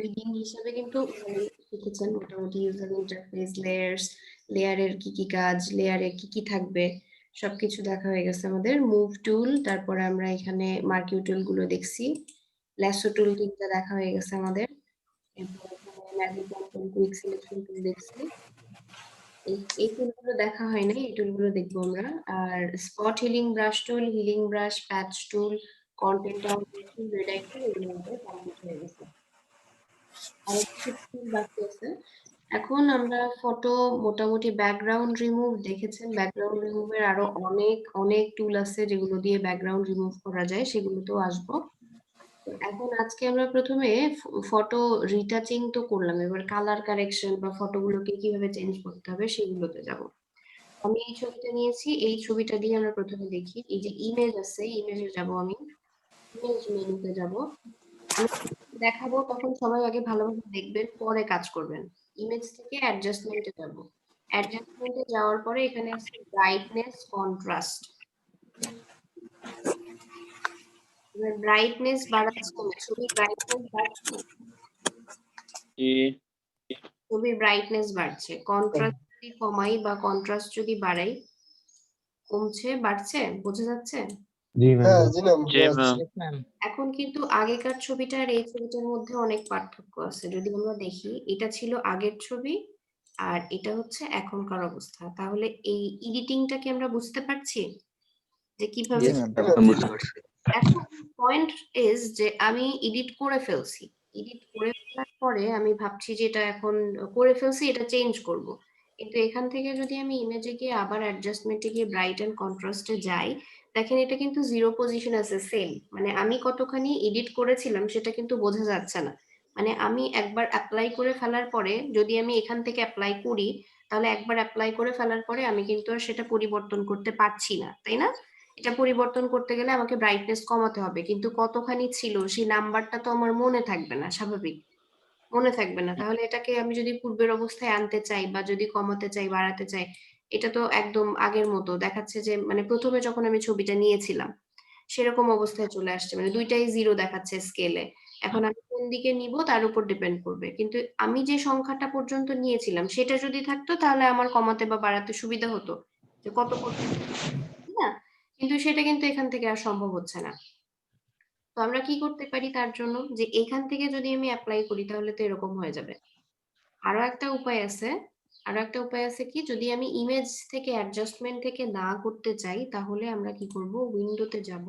Reading হিসেবে কিন্তু শিখেছেন মোটামুটি ইউজার ইন্টারফেস, লেয়ারের কি কি কাজ, লেয়ারে কি কি থাকবে সবকিছু দেখা হয়ে গেছে আমাদের। মুভ টুল, তারপরে আমরা এখানে মার্কিউ টুল গুলো দেখছি, ল্যাসো টুল তিনটা দেখা হয়ে গেছে আমাদের। এরপর এখানে magic button, quick selection tool দেখছি। এই টুলগুলো দেখা হয় নাই, এই টুলগুলো দেখবো আমরা। আর spot healing brush tool, healing brush, patch tool, content tool, red eye tool, এগুলো আমাদের কমপ্লিট হয়ে গেছে। আর কিছু টুল বাকি আছে। এখন আমরা ফটো মোটামুটি ব্যাকগ্রাউন্ড রিমুভ দেখেছেন, ব্যাকগ্রাউন্ড রিমুভের আরো অনেক অনেক টুল আছে যেগুলো দিয়ে ব্যাকগ্রাউন্ড রিমুভ করা যায়, সেগুলোতেও আসবো। তো এখন আজকে আমরা প্রথমে ফটো রিটাচিং তো করলাম, এবার কালার কারেকশন বা ফটোগুলোকে কিভাবে চেঞ্জ করতে হবে সেগুলোতে যাব। আমি এই ছবিটা নিয়েছি, এই ছবিটা দিয়ে আমরা প্রথমে দেখি। এই যে ইমেজ আছে, ইমেজে যাব, আমি ইমেজ মেনুতে যাব। আমি দেখাবো তখন সবাই আগে ভালোভাবে দেখবেন, পরে কাজ করবেন। ইমেজ থেকে অ্যাডজাস্টমেন্টে যাব। অ্যাডজাস্টমেন্টে যাওয়ার পরে এখানে আছে ব্রাইটনেস, কন্ট্রাস্ট। ব্রাইটনেস বাড়াচ্ছে না, ছবির ব্রাইটনেস বাড়ছে, ছবির ব্রাইটনেস বাড়ছে। কন্ট্রাস্ট যদি কমাই বা কন্ট্রাস্ট যদি বাড়াই, কমছে বাড়ছে, বোঝা যাচ্ছে? জি ম্যাম। জি ম্যাম। এখন কিন্তু আগেকার ছবিটা আর এই ছবিটার মধ্যে অনেক পার্থক্য আছে। যদি আমরা দেখি, এটা ছিল আগের ছবি আর এটা হচ্ছে এখনকার অবস্থা, তাহলে এই এডিটিংটা কি আমরা বুঝতে পারছি যে কিভাবে? এখন পয়েন্ট ইজ যে আমি এডিট করে ফেলছি, এডিট করে ফেলার পরে আমি ভাবছি যে এটা এখন করে ফেলছি, এটা চেঞ্জ করব। কিন্তু এখান থেকে যদি আমি ইমেজে গিয়ে আবার অ্যাডজাস্টমেন্টে গিয়ে ব্রাইট এন্ড কন্ট্রাস্টে যাই, দেখেন এটা কিন্তু জিরো পজিশন আছে সেম, মানে আমি কতখানি এডিট করেছিলাম সেটা কিন্তু বোঝা যাচ্ছে না। মানে আমি একবার অ্যাপ্লাই করে ফেলার পরে যদি আমি এখান থেকে অ্যাপ্লাই করি, তাহলে একবার অ্যাপ্লাই করে ফেলার পরে আমি কিন্তু আর সেটা পরিবর্তন করতে পারছি না, তাই না? এটা পরিবর্তন করতে গেলে আমাকে ব্রাইটনেস কমাতে হবে, কিন্তু কতখানি ছিল সেই নাম্বারটা তো আমার মনে থাকবে না, স্বাভাবিক মনে থাকবে না। তাহলে এটাকে আমি যদি পূর্বের অবস্থায় আনতে চাই বা যদি কমাতে চাই, বাড়াতে চাই, এটা তো একদম আগের মতো দেখাচ্ছে যে, মানে প্রথমে যখন আমি ছবিটা নিয়েছিলাম সেরকম অবস্থায় চলে আসছে, মানে দুইটাই জিরো দেখাচ্ছে স্কেলে। এখন আমি কোন দিকে নিব তার উপর ডিপেন্ড করবে, কিন্তু আমি যে সংখ্যাটা পর্যন্ত নিয়েছিলাম সেটা যদি থাকতো তাহলে আমার কমাতে বা বাড়াতে সুবিধা হতো, যে কত পর্যন্ত, তাই না? কিন্তু সেটা কিন্তু এখান থেকে আর সম্ভব হচ্ছে না। তো আমরা কি করতে পারি তার জন্য, যে এখান থেকে যদি আমি অ্যাপ্লাই করি তাহলে তো এরকম হয়ে যাবে। আরো একটা উপায় আছে, আরো একটা উপায় আছে কি, যদি আমি ইমেজ থেকে অ্যাডজাস্টমেন্ট থেকে না করতে চাই তাহলে আমরা কি করব, উইন্ডোতে যাব,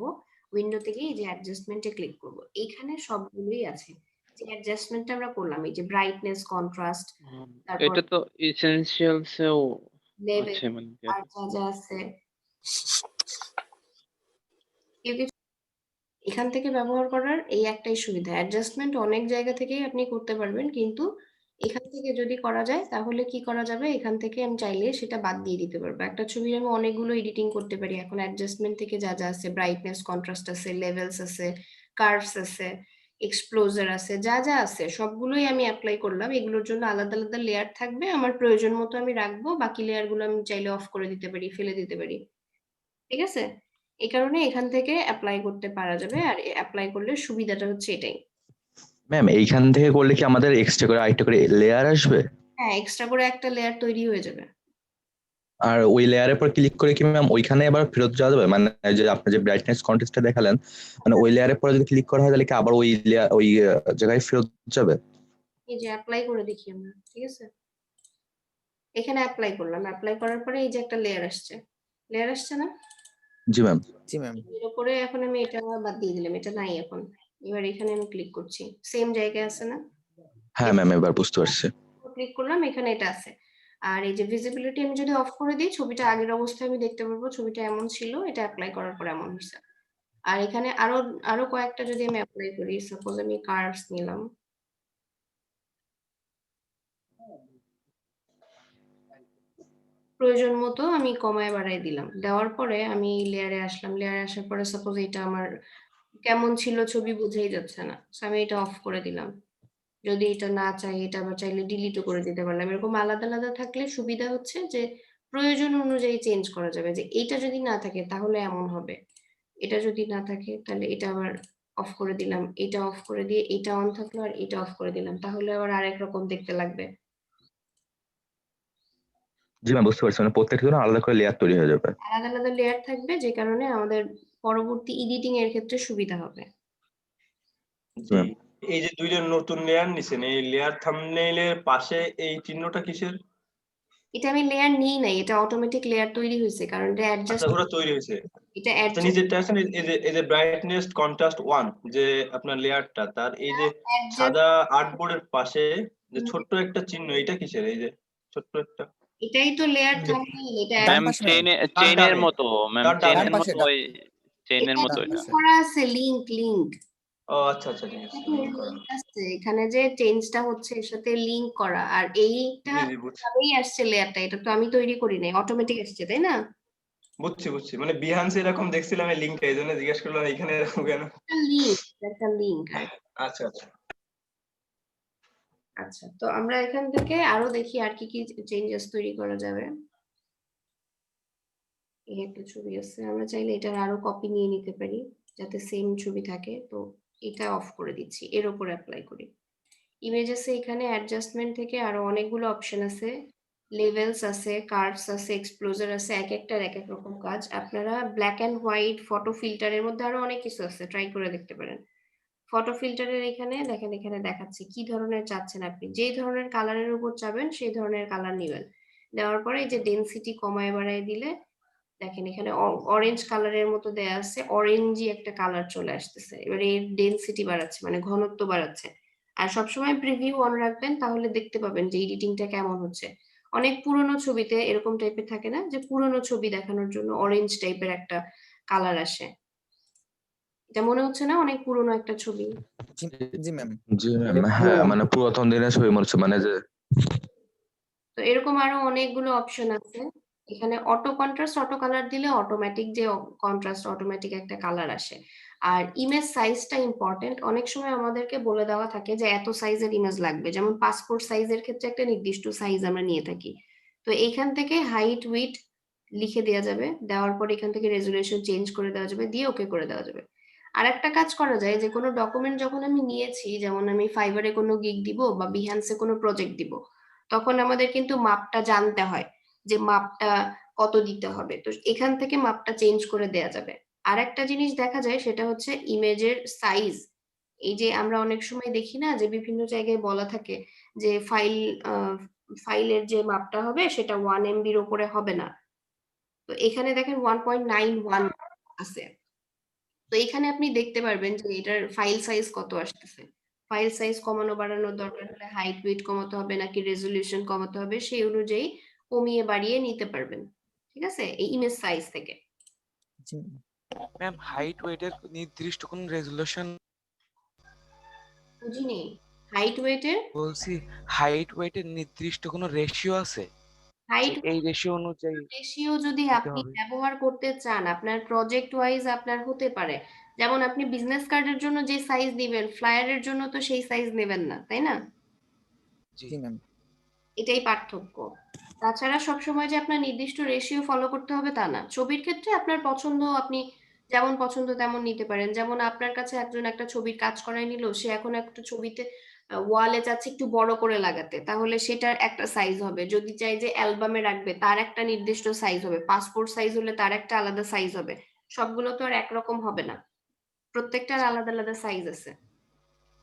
উইন্ডো থেকে এই যে অ্যাডজাস্টমেন্টে ক্লিক করব, এখানে সবগুলোই আছে। যে অ্যাডজাস্টমেন্টটা আমরা করলাম, এই যে ব্রাইটনেস, কন্ট্রাস্ট, তারপর এটা তো এসেনশিয়ালস এও লেভেল, আছে মানে আর যা যা আছে এখান থেকে ব্যবহার করার এই একটাই সুবিধা। অ্যাডজাস্টমেন্ট অনেক জায়গা থেকেই আপনি করতে পারবেন, কিন্তু এখান থেকে যদি করা যায় তাহলে কি করা যাবে, এখান থেকে আমি চাইলে সেটা বাদ দিয়ে দিতে পারবো। একটা ছবির আমি অনেকগুলো এডিটিং করতে পারি, এখন অ্যাডজাস্টমেন্ট থেকে যা যা আছে, ব্রাইটনেস, কন্ট্রাস্ট আছে, লেভেলস আছে, কার্ভস আছে, এক্সপ্লোজার আছে, যা যা আছে সবগুলোই আমি অ্যাপ্লাই করলাম। এগুলোর জন্য আলাদা আলাদা লেয়ার থাকবে, আমার প্রয়োজন মতো আমি রাখবো, বাকি লেয়ার গুলো আমি চাইলে অফ করে দিতে পারি, ফেলে দিতে পারি, ঠিক আছে? এই কারণে এখান থেকে অ্যাপ্লাই করতে পারা যাবে, আর অ্যাপ্লাই করলে সুবিধাটা হচ্ছে এটাই। ম্যাম এইখান থেকে করলে কি আমাদের এক্সট্রা করে আরেকটা করে লেয়ার আসবে? হ্যাঁ, এক্সট্রা করে একটা লেয়ার তৈরি হয়ে যাবে। আর ওই লেয়ারের পর ক্লিক করে কি ম্যাম ওইখানে আবার ফেরত যাওয়া যাবে? মানে যে আপনি যে ব্রাইটনেস কন্ট্রাস্টটা দেখালেন, মানে ওই লেয়ারের পরে যদি ক্লিক করা হয় তাহলে কি আবার ওই লেয়ার ওই জায়গায় ফেরত যাবে? এই যে অ্যাপ্লাই করে দেখি আমরা, ঠিক আছে? এখানে অ্যাপ্লাই করলাম, অ্যাপ্লাই করার পরে এই যে একটা লেয়ার আসছে না? জি ম্যাম। এর উপরে এখন আমি এটা বাদ দিয়ে দিলাম, এটা নাই এখন। এবার এখানে আমি ক্লিক করছি, সেম জায়গায় আছে না? হ্যাঁ ম্যাম, এবার বুঝতে পারছি। ক্লিক করলাম, এখানে এটা আছে। আর এই যে ভিজিবিলিটি আমি যদি অফ করে দিই, ছবিটা আগের অবস্থায় আমি দেখতে পারবো, ছবিটা এমন ছিল, এটা অ্যাপ্লাই করার পর এমন হয়েছে। আর এখানে আরো আরো কয়েকটা যদি আমি অ্যাপ্লাই করি, সাপোজ আমি কার্ভস নিলাম, প্রয়োজন মতো আমি কমায় বাড়াই দিলাম, দেওয়ার পরে আমি লেয়ারে আসলাম, লেয়ারে আসার পরে সাপোজ এটা আমার কেমন ছিল ছবি বুঝেই যাচ্ছে না, আমি এটা অফ করে দিলাম। যদি এটা না চাই, এটা আবার চাইলে ডিলিটও করে দিতে পারলাম। এরকম আলাদা আলাদা থাকলে সুবিধা হচ্ছে যে প্রয়োজন অনুযায়ী চেঞ্জ করা যাবে, যে এটা যদি না থাকে তাহলে এমন হবে, এটা যদি না থাকে তাহলে এটা আবার অফ করে দিলাম, এটা অফ করে দিয়ে এটা অন থাকলো আর এটা অফ করে দিলাম, তাহলে আবার আরেক রকম দেখতে লাগবে। জি ম্যাম, বুঝতে পারছি, মানে প্রত্যেকটা জন্য আলাদা করে লেয়ার তৈরি হয়ে যাবে। আলাদা আলাদা লেয়ার থাকবে, যে কারণে আমাদের পরবর্তী এডিটিং এর ক্ষেত্রে সুবিধা হবে। জি, এই যে দুইটা নতুন লেয়ার নিছেন, এই লেয়ার থাম্বনেইলের পাশে এই চিহ্নটা কিসের? এটা আমি লেয়ার নিই নাই, এটা অটোমেটিক লেয়ার তৈরি হয়েছে, কারণ এটা আচ্ছা, অ্যাডজাস্ট, ওরা তৈরি হয়েছে। এটা আচ্ছা, অ্যাডজাস্ট নিচেরটা আছেন, এই যে ব্রাইটনেস কন্ট্রাস্ট 1 যে আপনার লেয়ারটা, তার এই যে সাদা আর্টবোর্ডের পাশে যে ছোট্ট একটা চিহ্ন, এটা কিসের? এই যে ছোট্ট একটা, এটাই তো লেয়ার থাম্বনেইল, এটা ডান ম্যাম পাশে ম্যাম, চেইনের ডানে, মতো, ম্যাম তার ডানে। চেইনের ডান পাশে, মতো, ওই চেইনের এটা মতো ডান এটা। পাশে। করা আছে লিংক লিংক ও আচ্ছা আচ্ছা, ঠিক আছে, লিঙ্ক করা। আছে এখানে, যে চেঞ্জটা হচ্ছে এর সাথে লিংক করা, আর এইটা জি জি, বুঝছি ভাবেই আসছে লেয়ারটা, এটা তো আমি তৈরি করি নাই, অটোমেটিক আসছে, তাই না? বুঝছি বুঝছি, মানে বিহান্সে এরকম দেখছিলাম এই লিঙ্কটা, এই জন্য জিজ্ঞেস করলাম এখানে এরকম কেন। একটা লিংক আর আচ্ছা আচ্ছা। আচ্ছা, তো আমরা এখান থেকে আরো দেখি আর কি কি চেঞ্জেস তৈরি করা যাবে। এই একটা ছবি আছে, আমরা চাইলে এটার আরো কপি নিয়ে নিতে পারি যাতে সেম ছবি থাকে, তো এটা অফ করে দিচ্ছি, এর উপর অ্যাপ্লাই করি। ইমেজেসে এখানে অ্যাডজাস্টমেন্ট থেকে আরো অনেকগুলো অপশন আছে, লেভেলস আছে, কার্ভস আছে, এক্সপ্লোজার আছে, এক একটার এক এক রকম কাজ। আপনারা ব্ল্যাক অ্যান্ড হোয়াইট ফটো ফিল্টারের মধ্যে আরো অনেক কিছু আছে, ট্রাই করে দেখতে পারেন। ফটো ফিল্টারের এখানে দেখেন, এখানে দেখাচ্ছে কি ধরনের চাচ্ছেন আপনি, যে ধরনের কালারের উপর চাবেন সেই ধরনের কালার নেবেন। দেওয়ার পরে এই যে ডেনসিটি কমায় বাড়ায় দিলে দেখেন এখানে অরেঞ্জ কালারের মতো দেয়া আছে, অরেঞ্জি একটা কালার চলে আসতেছে, এবার এর ডেনসিটি বাড়াচ্ছে মানে ঘনত্ব বাড়াচ্ছে। আর সবসময় প্রিভিউ অন রাখবেন, তাহলে দেখতে পাবেন যে এডিটিংটা কেমন হচ্ছে। অনেক পুরনো ছবিতে এরকম টাইপের থাকে না, যে পুরনো ছবি দেখানোর জন্য অরেঞ্জ টাইপের একটা কালার আসে, এটা মনে হচ্ছে না অনেক পুরনো একটা ছবি? জি জি ম্যাম। জি ম্যাম, হ্যাঁ, মানে পুরাতন দিনের ছবি মনে হচ্ছে, মানে যে তো এরকম আরো অনেকগুলো অপশন আছে। এখানে অটো কন্ট্রাস্ট, অটো কালার দিলে অটোমেটিক যে কন্ট্রাস্ট অটোমেটিক একটা কালার আসে। আর ইমেজ সাইজটা ইম্পর্টেন্ট, অনেক সময় আমাদেরকে বলে দেওয়া থাকে যে এত সাইজের ইমেজ লাগবে, যেমন পাসপোর্ট সাইজের ক্ষেত্রে একটা নির্দিষ্ট সাইজ আমরা নিয়ে থাকি। তো এখান থেকে হাইট উইড লিখে দেওয়া যাবে, দেওয়ার পর এখান থেকে রেজুলেশন চেঞ্জ করে দেওয়া যাবে, দিয়ে ওকে করে দেওয়া যাবে। আর একটা কাজ করা যায়, যে কোনো ডকুমেন্ট যখন আমি নিয়েছি, যেমন আমি ফাইবারে কোনো গিগ দিব বা বিহ্যান্সে কোনো প্রজেক্ট দিব, তখন আমাদের কিন্তু মাপটা জানতে হয়, যে মাপটা কত দিতে হবে, তো এখান থেকে মাপটা চেঞ্জ করে দেয়া যাবে। আর একটা জিনিস দেখা যায়, সেটা হচ্ছে ইমেজের সাইজ। এই যে আমরা অনেক সময় দেখি না, যে বিভিন্ন জায়গায় বলা থাকে যে ফাইলের যে মাপটা হবে সেটা 1 MB ওপরে হবে না, তো এখানে দেখেন 1.91 আছে। তো এখানে আপনি দেখতে পারবেন যে এটার ফাইল সাইজ কত আসতেছে। ফাইল সাইজ কমানো বাড়ানোর দরকার হলে হাইট ওয়েট কমাতে হবে নাকি রেজলিউশন কমাতে হবে, সেই অনুযায়ী কমিয়ে বাড়িয়ে নিতে পারবেন, ঠিক আছে, এই ইমেজ সাইজ থেকে। জি ম্যাম হাইট ওয়েটের নির্দিষ্ট কোন রেজুলেশন? বুঝিনি, হাইট ওয়েটের বলছি হাইট ওয়েটের নির্দিষ্ট কোনো রেশিও আছে? হাইট এই রেশিও অনুযায়ী রেশিও যদি দিতে আপনি হবে? ব্যবহার করতে চান, আপনার প্রজেক্ট ওয়াইজ আপনার হতে পারে। যেমন আপনি বিজনেস কার্ডের জন্য যে সাইজ দিবেন, ফ্লায়ারের জন্য তো সেই সাইজ নেবেন না, তাই না? জি জি ম্যাম। এটাই পার্থক্য। তাছাড়া সবসময় যে আপনার নির্দিষ্ট রেশিও ফলো করতে হবে তা না। ছবির ক্ষেত্রে আপনার পছন্দ, আপনি যেমন পছন্দ তেমন নিতে পারেন। যেমন আপনার কাছে একজন একটা ছবির কাজ করায় নিল, সে এখন একটা ছবিতে ওয়ালে চাচ্ছে একটু বড় করে লাগাতে, তাহলে সেটার একটা সাইজ হবে। যদি চাই যে অ্যালবামে রাখবে, তার একটা নির্দিষ্ট সাইজ হবে। পাসপোর্ট সাইজ হলে তার একটা আলাদা সাইজ হবে। সবগুলো তো আর একরকম হবে না, প্রত্যেকটার আলাদা আলাদা সাইজ আছে।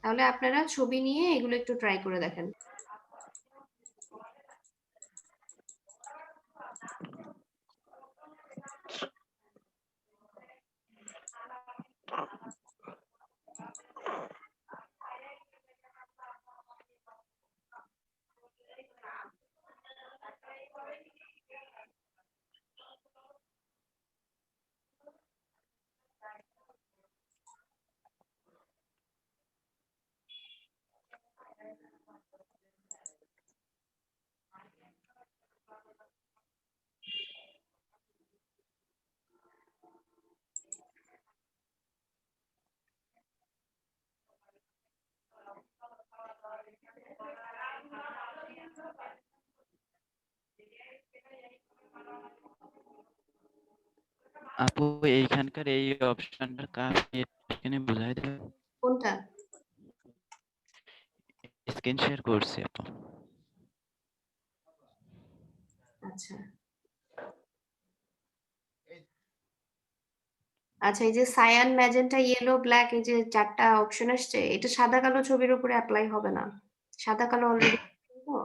তাহলে আপনারা ছবি নিয়ে এগুলো একটু ট্রাই করে দেখেন। আপু এইখানকার এই অপশনটার কাজ এখানে বুঝাই দেব কোনটা? স্ক্রিন শেয়ার করছি আপু আচ্ছা আচ্ছা, এই যে সায়ান, ম্যাজেন্টা, ইয়েলো, ব্ল্যাক, এই যে 4টা অপশন আসছে, এটা সাদা কালো ছবির উপরে অ্যাপ্লাই হবে না। সাদা কালো অলরেডি তো।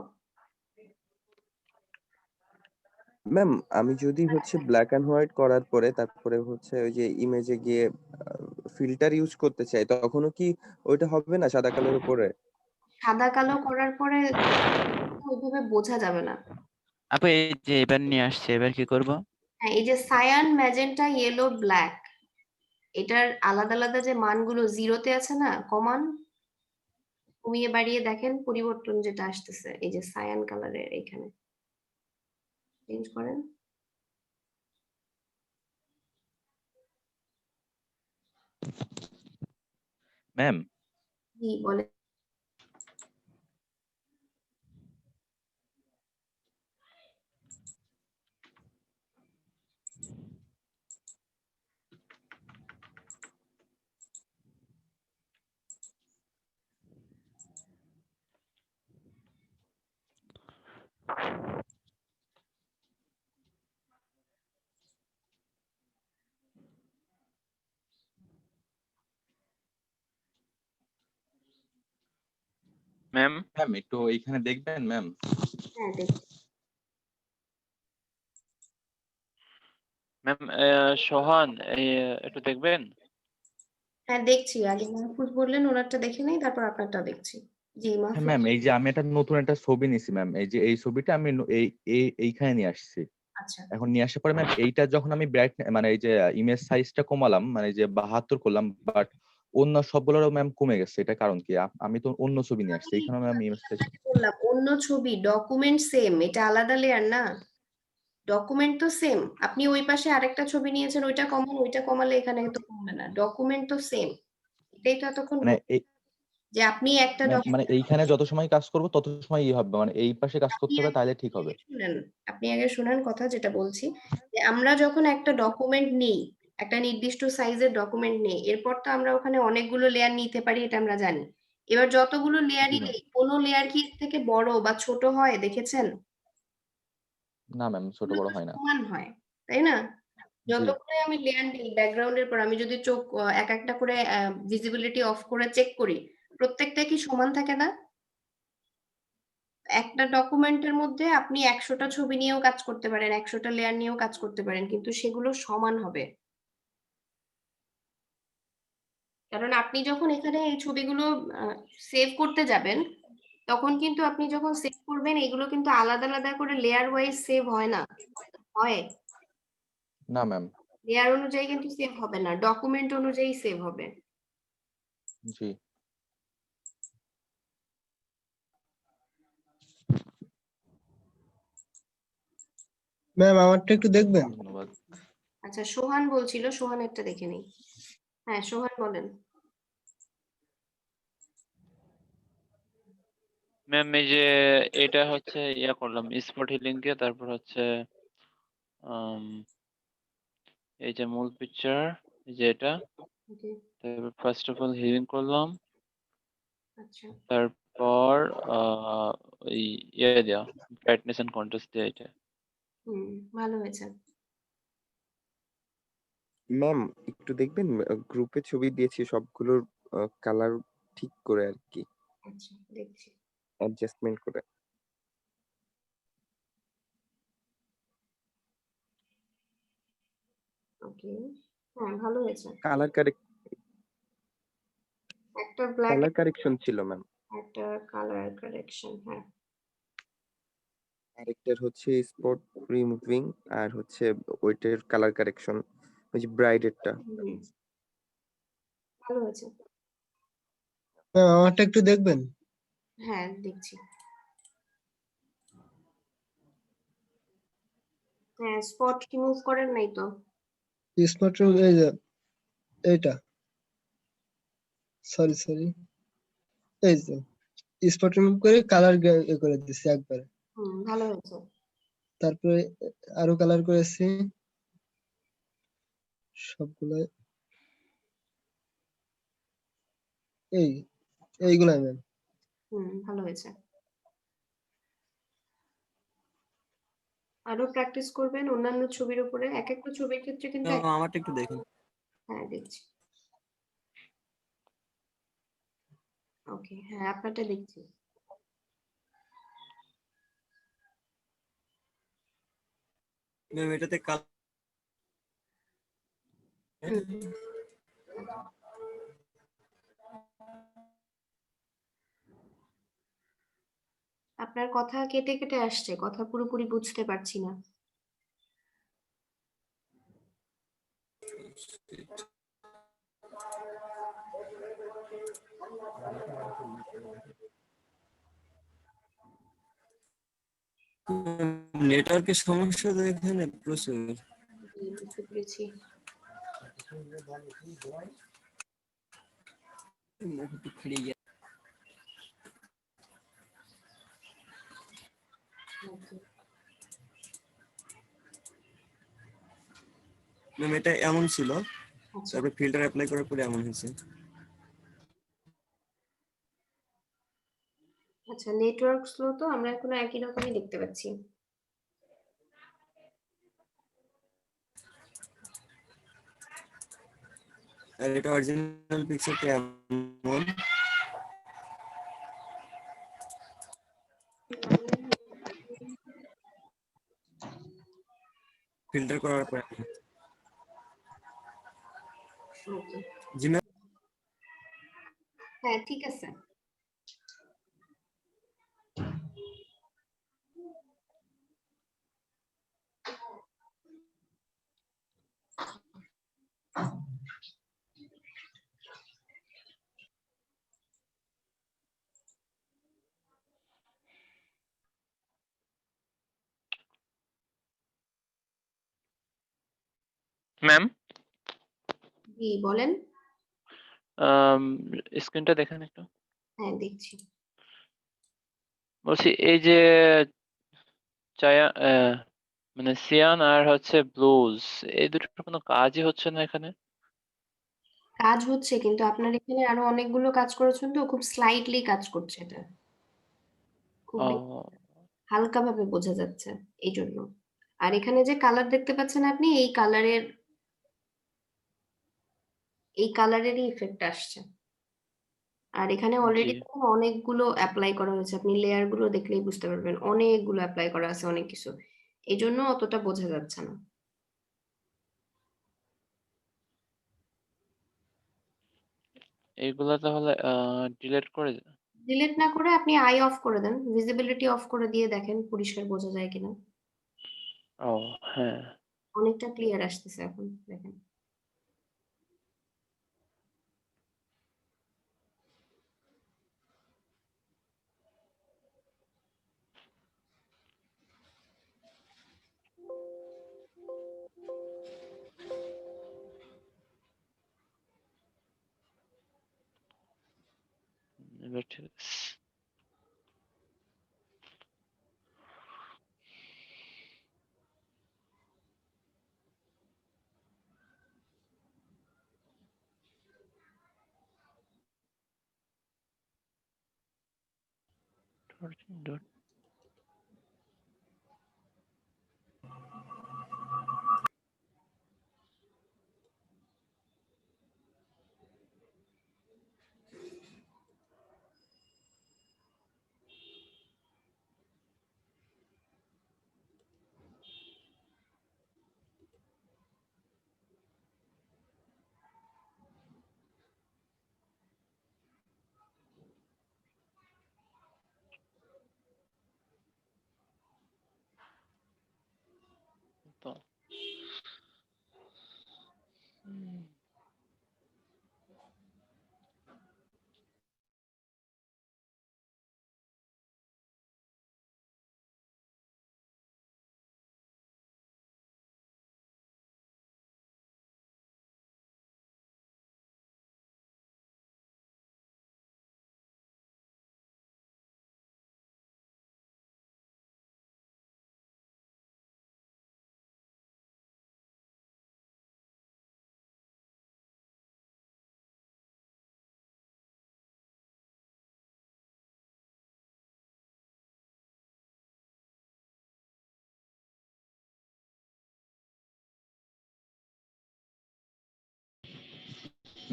ম্যাম আমি যদি হচ্ছে ব্ল্যাক এন্ড হোয়াইট করার পরে তারপরে হচ্ছে ওই যে ইমেজে গিয়ে ফিল্টার ইউজ করতে চাই তখনও কি ওইটা হবে না সাদা কালোর উপরে? সাদা কালো করার পরে ওইভাবে বোঝা যাবে না। আপু এই যে এবার নিয়ে আসছে এবার কি করব হ্যাঁ, এই যে সায়ান, ম্যাজেন্টা, ইয়েলো, ব্ল্যাক, এটার আলাদা আলাদা যে মানগুলো জিরোতে আছে না, কমান, কমিয়ে বাড়িয়ে দেখেন পরিবর্তন যেটা আসতেছে। এই যে সায়ান কালারের এখানে চেঞ্জ করেন। ম্যাম জি বলে। ম্যাম ম্যাম একটু এইখানে দেখবেন ম্যাম। হ্যাঁ দেখছি। ম্যাম সোহান একটু দেখবেন। হ্যাঁ দেখছি, আগে মাহফুজ বললেন ওনারটা দেখে নেই, তারপর আপনারটা দেখছি। জি হ্যাঁ মাহফুজ। ম্যাম, এই যে আমি একটা নতুন একটা ছবি নিছি ম্যাম, এই যে এই ছবিটা আমি এইখানে নিয়ে আসছি। আচ্ছা এখন নিয়ে আসার পরে ম্যাম এইটা যখন আমি ব্রাইট মানে এই যে ইমেজ সাইজটা কমালাম, মানে যে 72 করলাম, বাট অন্য সবগুলোরও ম্যাম কমে গেছে। এটা কারণ কি? আমি তো অন্য ছবি নিয়ে আসছি, এইখানে ম্যাম ইমেজ সাইজ। বললাম অন্য ছবি, ডকুমেন্ট সেম, এটা আলাদা লেয়ার না। ডকুমেন্ট তো সেম, আপনি ওই পাশে আরেকটা ছবি নিয়েছেন, ওইটা কমান, ওইটা কমালে এখানে তো কমবে না। ডকুমেন্ট তো সেম, এটাই তো এতক্ষণ মানে এই যে আপনি একটা ম্যাম মানে ডকুমেন্ট। এইখানে যত সময় কাজ করব তত সময় হবে, মানে এই পাশে কাজ করতে হবে তাহলে ঠিক হবে। শুনেন, আপনি আগে শুনেন কথা যেটা বলছি, যে আমরা যখন একটা ডকুমেন্ট নিই, একটা নির্দিষ্ট সাইজের ডকুমেন্ট নিই, এরপর তো আমরা ওখানে অনেকগুলো লেয়ার নিতে পারি, এটা আমরা জানি। এবার যতগুলো লেয়ারই জি ম্যাম। নেই, কোনো লেয়ার কি এর থেকে বড় বা ছোট হয় দেখেছেন? না ম্যাম, ছোট বড় হয় না। সমান হয়, তাই না? জি যতক্ষণে আমি লেয়ার নিই ব্যাকগ্রাউন্ডের পর, আমি যদি চোখ এক একটা করে ভিজিবিলিটি অফ করে চেক করি, প্রত্যেকটা কি সমান থাকে না? একটা ডকুমেন্টের মধ্যে আপনি 100টা ছবি নিয়েও কাজ করতে পারেন, 100টা লেয়ার নিয়েও কাজ করতে পারেন, কিন্তু সেগুলো সমান হবে। কারণ আপনি যখন এখানে এই ছবিগুলো সেভ করতে যাবেন, তখন কিন্তু আপনি যখন সেভ করবেন, এগুলো কিন্তু আলাদা আলাদা করে লেয়ার ওয়াইজ সেভ হয় না। হয় না ম্যাম। লেয়ার অনুযায়ী কিন্তু সেভ হবে না, ডকুমেন্ট অনুযায়ী সেভ হবে। জি ম্যাম আমারটা একটু দেখবেন। ধন্যবাদ। আচ্ছা সোহান বলছিল, সোহানেরটা দেখে নেই। হ্যাঁ সোহান বলেন। ম্যাম এই যে এটা হচ্ছে ইয়া করলাম স্পট হিলিং কে, তারপর হচ্ছে আম, এই যে মূল পিকচার যে এটা, ওকে তারপর ফার্স্ট অফ অল হিলিং করলাম, আচ্ছা তারপর ওই ইয়ে দেওয়া ব্রাইটনেস এন্ড কন্ট্রাস্ট দেওয়া এটা। ভালো হয়েছে। ম্যাম একটু দেখবেন গ্রুপে ছবি দিয়েছি সবগুলোর কালার ঠিক করে আর কি, আচ্ছা দেখছি। অ্যাডজাস্টমেন্ট করে। ওকে হ্যাঁ ভালো হয়েছে। একটা ব্ল্যাক, কালার কারেকশন ছিল ম্যাম। একটা কালার কারেকশন। হ্যাঁ আরেকটার হচ্ছে স্পট রিমুভিং আর হচ্ছে ওইটার কালার কারেকশন, ওই যে ব্রাইডেরটা। ভালো হয়েছে। ম্যাম আমারটা একটু দেখবেন। হ্যাঁ দেখছি। হ্যাঁ স্পট রিমুভ করেন নাই তো? স্পট এই যে এইটা, সরি এই যে স্পট রিমুভ করে কালার করে দিচ্ছি একবারে। ভালো হয়েছে। তারপরে আরো কালার করেছি সবগুলো। এই এইগুলাই ম্যাম। ভালো হয়েছে। আরো প্র্যাকটিস করবেন অন্যান্য ছবির উপরে। এক একটা ছবির ক্ষেত্রে কিন্তু আমারটা একটু দেখুন। হ্যাঁ দেখছি। ওকে, হ্যাঁ আপনারটা দেখছি। ম্যাম এটাতে হুম, আপনার কথা কেটে কেটে আসছে, কথা পুরোপুরি বুঝতে পারছি না। নেটওয়ার্কের সমস্যা তো এখানে প্রচুর। বুঝতে পেরেছি। ম্যাম এটা এমন ছিল, আচ্ছা তারপরে ফিল্টার অ্যাপ্লাই করার পরে এমন হয়েছে। আচ্ছা, নেটওয়ার্ক স্লো তো আমরা এখনো একই রকমই দেখতে পাচ্ছি। আর এটা অরিজিনাল পিকচারটা এমন। ফিল্টার করার পরে ওকে, জি ম্যাম। হ্যাঁ ঠিক আছে। ম্যাম জি বলেন। স্ক্রিনটা দেখেন একটু। হ্যাঁ দেখছি। বলছি এই যে চায়া মানে সিয়ান আর হচ্ছে ব্লুজ, এই দুটোর কোনো কাজই হচ্ছে না এখানে। কাজ হচ্ছে, কিন্তু আপনার এখানে আরো অনেকগুলো কাজ করেছেন তো, খুব স্লাইটলি কাজ করছে এটা, খুব ও হালকা ভাবে বোঝা যাচ্ছে এই জন্য। আর এখানে যে কালার দেখতে পাচ্ছেন আপনি, এই কালারেরই ইফেক্ট আসছে। আর এখানে জি, অলরেডি অনেকগুলো অ্যাপ্লাই করা হয়েছে, আপনি লেয়ার গুলো দেখলেই বুঝতে পারবেন অনেকগুলো অ্যাপ্লাই করা আছে, অনেক কিছু, এই জন্য অতটা বোঝা যাচ্ছে না। এইগুলা তাহলে ডিলিট করে দিন। ডিলিট না করে আপনি আই অফ করে দেন, ভিজিবিলিটি অফ করে দিয়ে দেখেন পরিষ্কার বোঝা যায় কিনা। ও হ্যাঁ, অনেকটা ক্লিয়ার আসতেছে এখন, দেখেন। এবার ঠিক আছে। Dot.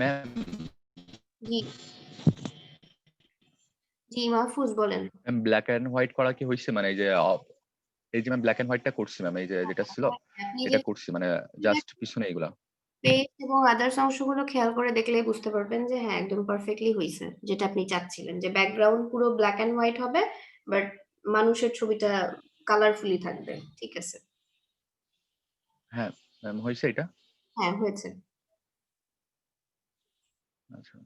ম্যাম জি জি মাহফুজ বলেন। ম্যাম ব্ল্যাক এন্ড হোয়াইট করা কি হয়েছে মানে এই যে ম্যাম ব্ল্যাক এন্ড হোয়াইটটা করছি ম্যাম এই যে যেটা ছিল আপনি এটা করছি মানে জাস্ট পিছনে এগুলা পেজ এবং আদার্স অংশগুলো খেয়াল করে দেখলেই বুঝতে পারবেন যে হ্যাঁ একদম পারফেক্টলি হয়েছে, যেটা আপনি চাচ্ছিলেন যে ব্যাকগ্রাউন্ড পুরো ব্ল্যাক এন্ড হোয়াইট হবে বাট মানুষের ছবিটা কালারফুলি থাকবে। ঠিক আছে, হ্যাঁ ম্যাম হয়েছে এটা হ্যাঁ হয়েছে। আচ্ছা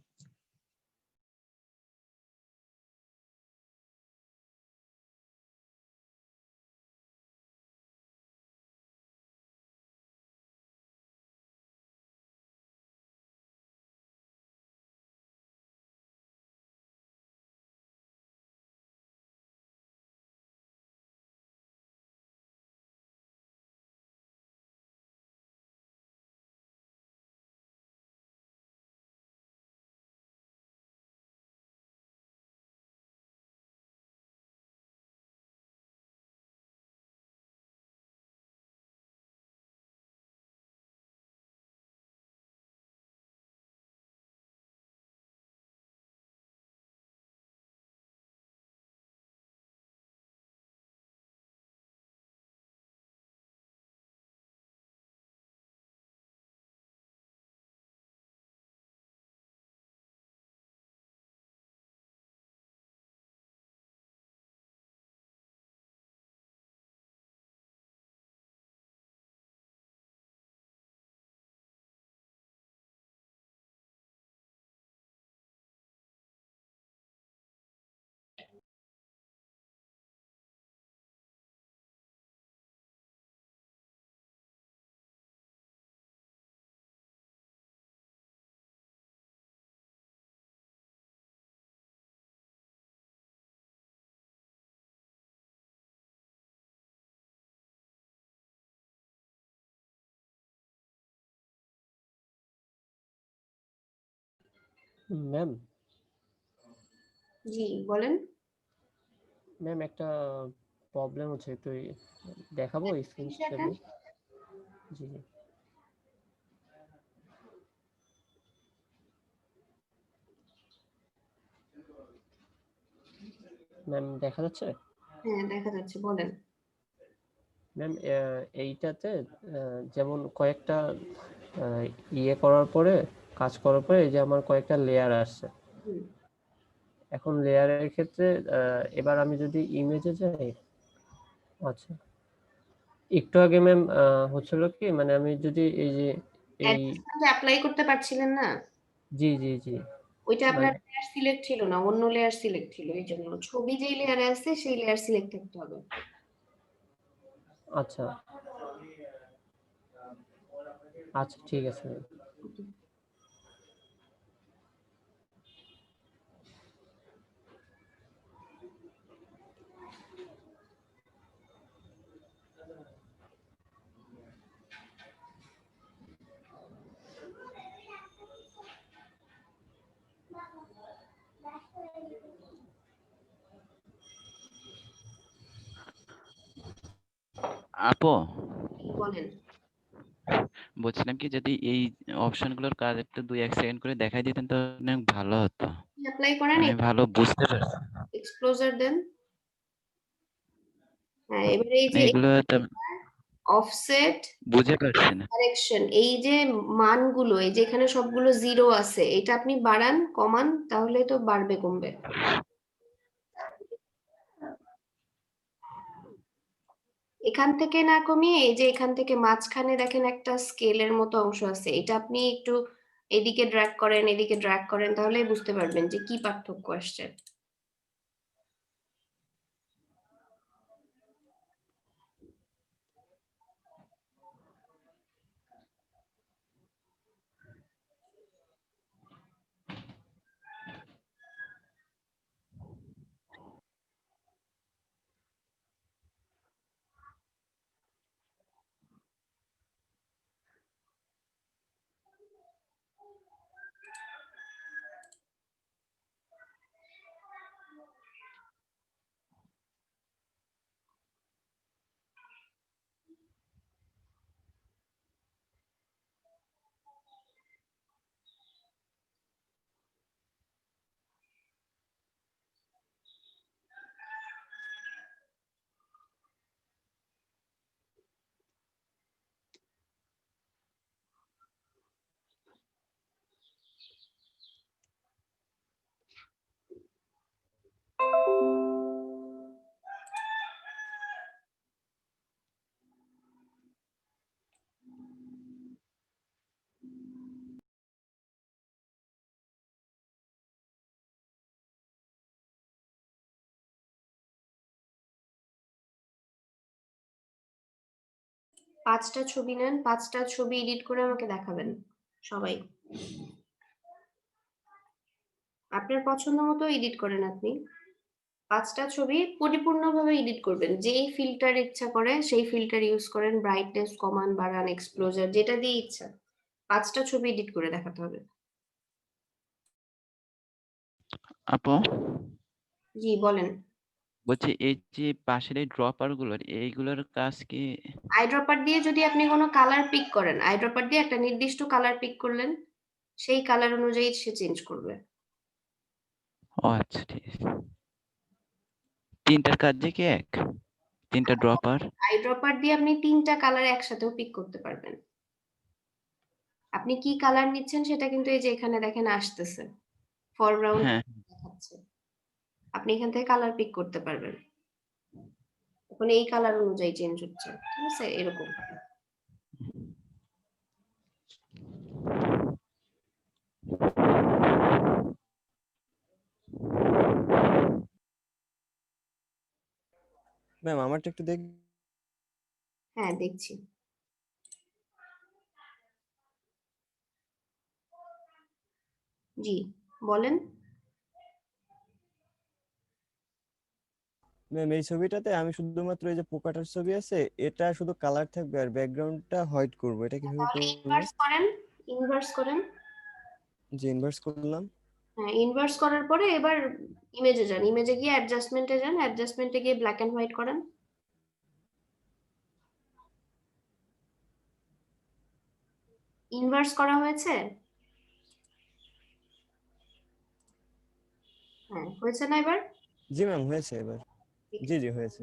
ম্যাম জি বলেন। ম্যাম একটা প্রবলেম হচ্ছে, তো দেখাবো স্ক্রিন দেখেন। জি জি ম্যাম দেখা যাচ্ছে? হ্যাঁ দেখা যাচ্ছে, বলেন। ম্যাম এইটাতে যেমন কয়েকটা ইয়ে করার পরে কাজ করার পরে এই যে আমার কয়েকটা লেয়ার আসছে। হুম। এখন লেয়ারের ক্ষেত্রে এবার আমি যদি ইমেজে যাই, আচ্ছা একটু আগে ম্যাম হচ্ছিল কি মানে আমি যদি এই যে এই অ্যাডজাস্টমেন্ট অ্যাপ্লাই করতে পারছিলেন না, জি জি জি ওইটা আপনার মানে লেয়ার সিলেক্ট ছিল না, অন্য লেয়ার সিলেক্ট ছিল, এই জন্য ছবি যেই লেয়ারে আছে সেই লেয়ার সিলেক্ট করতে হবে। আচ্ছা আচ্ছা ঠিক আছে ম্যাম। আপু বলেন। বলছিলাম কি যদি এই অপশন গুলোর কাজ একটু 2-1 সেকেন্ড করে দেখাই দিতেন তো অনেক ভালো হতো, অ্যাপ্লাই করেন, আমি ভালো বুঝতে পারছি। এক্সপ্লোজার দেন। হ্যাঁ এবারে এই যে এগুলো তো অফসেট বুঝে পারছি না। কারেকশন, এই যে মানগুলো, এই যে এখানে সবগুলো জিরো আছে, এটা আপনি বাড়ান কমান তাহলে তো বাড়বে কমবে। এখান থেকে না কমিয়ে এই যে এখান থেকে মাঝখানে দেখেন একটা স্কেলের মতো অংশ আছে, এটা আপনি একটু এদিকে ড্র্যাগ করেন এদিকে ড্র্যাগ করেন তাহলেই বুঝতে পারবেন যে কি পার্থক্য আসছে। 5টা ছবি নেন, 5টা ছবি এডিট করে আমাকে দেখাবেন সবাই। আপনার পছন্দ মতো এডিট করেন আপনি। 5টা ছবি পরিপূর্ণভাবে এডিট করবেন। যেই ফিল্টার ইচ্ছা করে সেই ফিল্টার ইউজ করেন, ব্রাইটনেস কমান বাড়ান, এক্সপোজার যেটা দিয়ে ইচ্ছা। 5টা ছবি এডিট করে দেখাতে হবে। আপু জি বলেন। বলছি এই যে পাশের এই ড্রপার গুলোর এইগুলোর কাজ কি? আইড্রপার দিয়ে যদি আপনি কোনো কালার পিক করেন, আইড্রপার দিয়ে একটা নির্দিষ্ট কালার পিক করলেন, সেই কালার অনুযায়ী সে চেঞ্জ করবে। ও আচ্ছা ঠিক আছে। তিনটার কাজ যে কি এক? তিনটা ড্রপার? আইড্রপার দিয়ে আপনি 3টা কালার একসাথেও পিক করতে পারবেন। আপনি কি কালার নিচ্ছেন সেটা কিন্তু এই যে এখানে দেখেন আসতেছে, ফরগ্রাউন্ড হ্যাঁ দেখাচ্ছে। আপনি এখান থেকে কালার পিক করতে পারবেন। এখন এই কালার অনুযায়ী চেঞ্জ হচ্ছে, ঠিক আছে? এরকম। ম্যাম আমারটা একটু দেখ। হ্যাঁ দেখছি। জি বলেন। ম্যাম এই ছবিটাতে আমি শুধুমাত্র এই যে পোকাটার ছবি আছে এটা শুধু কালার থাকবে আর ব্যাকগ্রাউন্ডটা হোয়াইট করব, এটা কিভাবে তাহলে করব? ইনভার্স করেন, ইনভার্স করেন। যে ইনভার্স করলাম। হ্যাঁ ইনভার্স করার পরে এবার ইমেজে যান, ইমেজে গিয়ে অ্যাডজাস্টমেন্টে যান, অ্যাডজাস্টমেন্টে গিয়ে ব্ল্যাক এন্ড হোয়াইট করেন। ইনভার্স করা হয়েছে? হ্যাঁ হয়েছে না এবার? জি ম্যাম হয়েছে এবার। জি জি হয়েছে।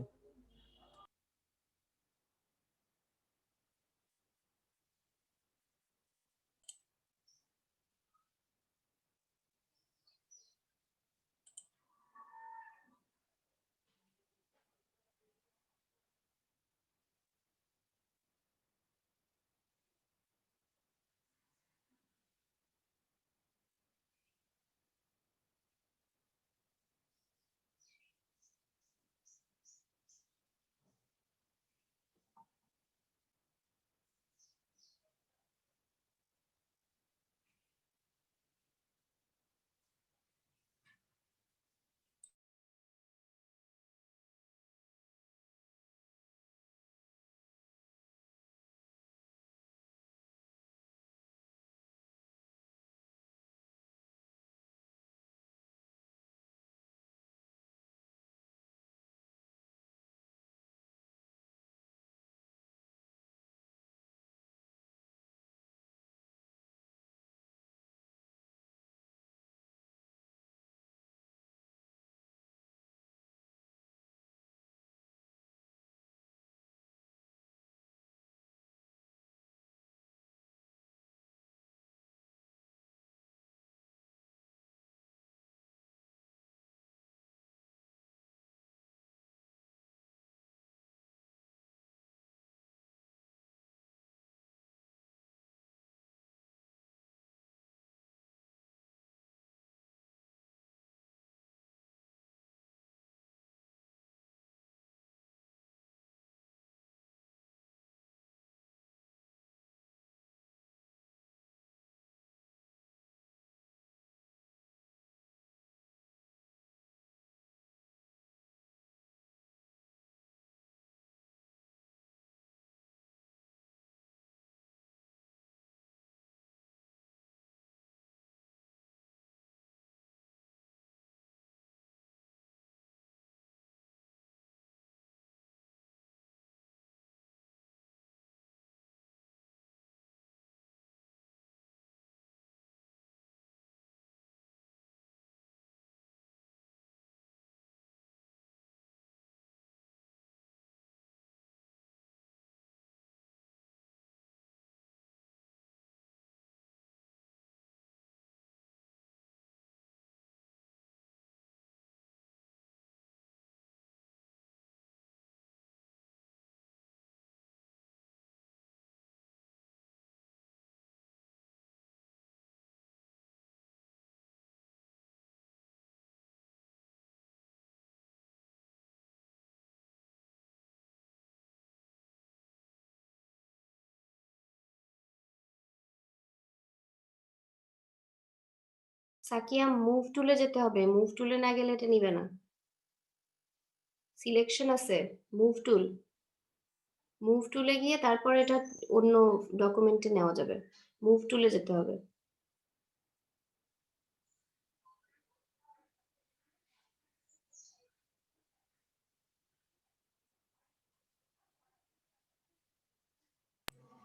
সাকিয়া মুভ টুলে যেতে হবে, মুভ টুলে না গেলে এটা নিবে না। সিলেকশন আছে, মুভ টুলে গিয়ে তারপর এটা অন্য ডকুমেন্টে নেওয়া যাবে। মুভ টুলে যেতে হবে।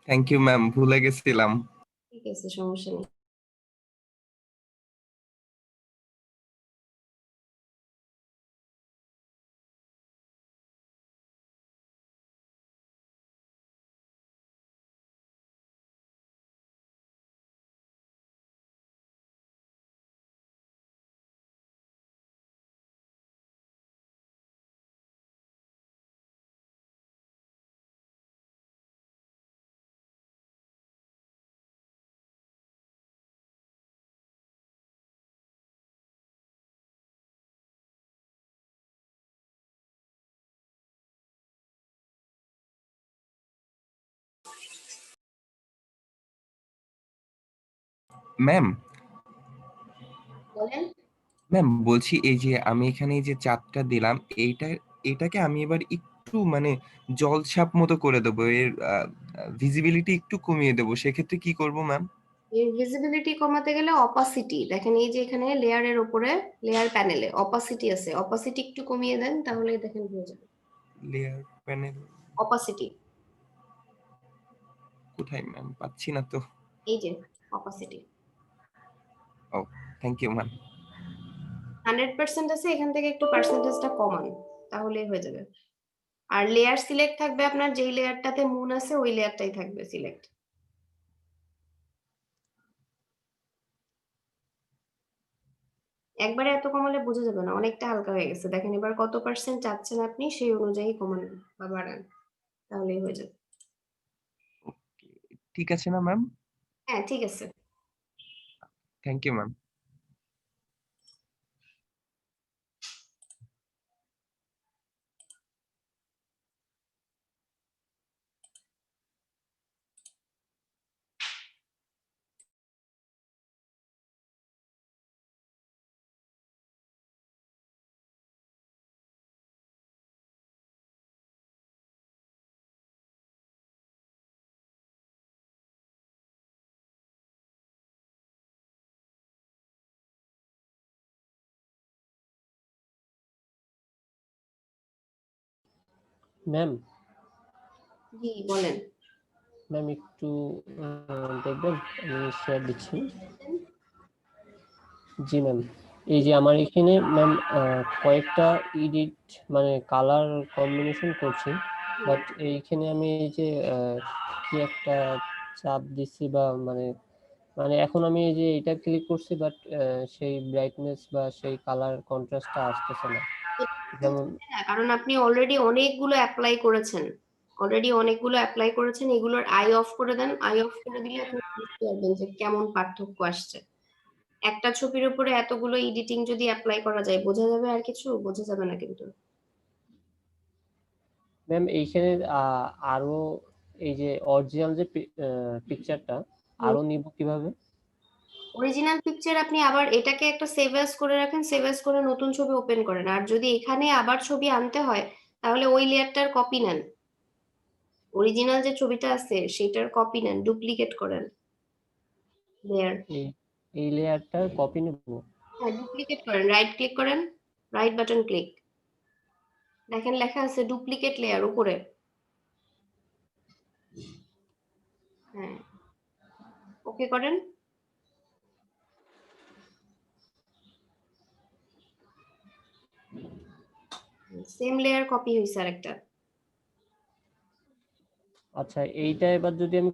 থ্যাংক ইউ ম্যাম, ভুলে গেছিলাম। ঠিক আছে, সমস্যা নেই। ম্যাম বলেন। ম্যাম বলছি এই যে আমি এখানে এই যে চাপটা দিলাম, এটাকে আমি এবার একটু মানে জলছাপ মতো করে দেবো, এর ভিজিবিলিটি একটু কমিয়ে দেবো, সেক্ষেত্রে কি করব ম্যাম? এর ভিজিবিলিটি কমাতে গেলে অপাসিটি, দেখেন এই যে এখানে লেয়ারের উপরে লেয়ার প্যানেলে অপাসিটি আছে, অপাসিটি একটু কমিয়ে দেন তাহলে দেখেন হয়ে যাবে। লেয়ার প্যানেল অপাসিটি কোথায় ম্যাম? পাচ্ছি না তো। এই যে অপাসিটি ও, থ্যাংক ইউ ম্যাম। 100% আছে, এখান থেকে একটু পার্সেন্টেজটা কমান তাহলেই হয়ে যাবে। আর লেয়ার সিলেক্ট থাকবে আপনার, যেই লেয়ারটাতে মুন আছে ওই লেয়ারটাই থাকবে সিলেক্ট। একবারে এত কমালে বোঝা যাবে না, অনেকটা হালকা হয়ে গেছে। দেখেন এবার কত পার্সেন্ট চাচ্ছেন আপনি, সেই অনুযায়ী কমান বা বাড়ান তাহলেই হয়ে যাবে। ঠিক আছে না ম্যাম? হ্যাঁ ঠিক আছে। Thank you ma'am. Ma'am ji বলেন। ম্যাম একটু দেখবেন, আমি শেয়ার দিচ্ছি। জি ম্যাম, এই যে আমার এখানে ম্যাম কয়েকটা এডিট মানে কালার কম্বিনেশন করছি, বাট এইখানে আমি এই যে কি একটা চাপ দিচ্ছি বা মানে মানে এখন আমি এই যে এটা ক্লিক করছি, বাট সেই ব্রাইটনেস বা সেই কালার কন্ট্রাস্টটা আসতেছে না। যেমন কারণ আপনি অলরেডি অনেকগুলো অ্যাপ্লাই করেছেন, এগুলোর আই অফ করে দেন। আই অফ করে দিলে আপনি বুঝতে পারবেন যে কেমন পার্থক্য আসছে। একটা ছবির উপরে এতগুলো এডিটিং যদি অ্যাপ্লাই করা যায় বোঝা যাবে, আর কিছু বোঝা যাবে না কিন্তু। ম্যাম এইখানে আরো এই যে অরিজিনাল যে পিকচারটা আরো নিব কিভাবে? অরিজিনাল পিকচার আপনি আবার এটাকে একটা সেভ অ্যাজ করে রাখেন, সেভ অ্যাজ করে নতুন ছবি ওপেন করেন। আর যদি এখানে আবার ছবি আনতে হয় তাহলে ওই লেয়ারটার কপি নেন, অরিজিনাল যে ছবিটা আছে সেটার কপি নেন, ডুপ্লিকেট করেন লেয়ার। এই লেয়ারটার কপি নেব? হ্যাঁ ডুপ্লিকেট করেন, রাইট ক্লিক করেন, রাইট বাটন ক্লিক, দেখেন লেখা আছে ডুপ্লিকেট লেয়ার উপরে। হ্যাঁ ওকে করেন। সেম লেয়ার কপি হইছে আরেকটা। আচ্ছা, এইটা এবার যদি আমি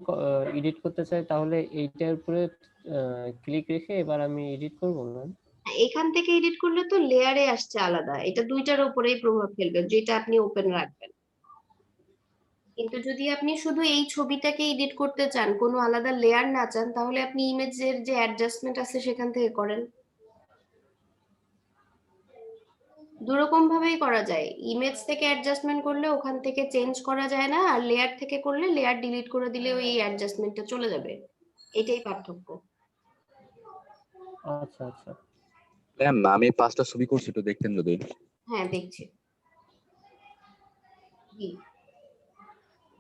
এডিট করতে চাই তাহলে এইটার উপরে ক্লিক রেখে এবার আমি এডিট করব না? এখান থেকে এডিট করলে তো লেয়ারে আসছে আলাদা, এটা দুইটার উপরেই প্রভাব ফেলবে যেটা আপনি ওপেন রাখবেন। কিন্তু যদি আপনি শুধু এই ছবিটাকে এডিট করতে চান, কোনো আলাদা লেয়ার না চান, তাহলে আপনি ইমেজের যে অ্যাডজাস্টমেন্ট আছে সেখান থেকে করেন। দুরকম ভাবেই করা যায়, ইমেজ থেকে অ্যাডজাস্টমেন্ট করলে ওখান থেকে চেঞ্জ করা যায় না, আর লেয়ার থেকে করলে লেয়ার ডিলিট করে দিলে ওই অ্যাডজাস্টমেন্টটা চলে যাবে, এটাই পার্থক্য। আচ্ছা আচ্ছা ম্যাম আমি 5টা ছবি করছি, তো দেখতেন যদি। হ্যাঁ দেখছি। জি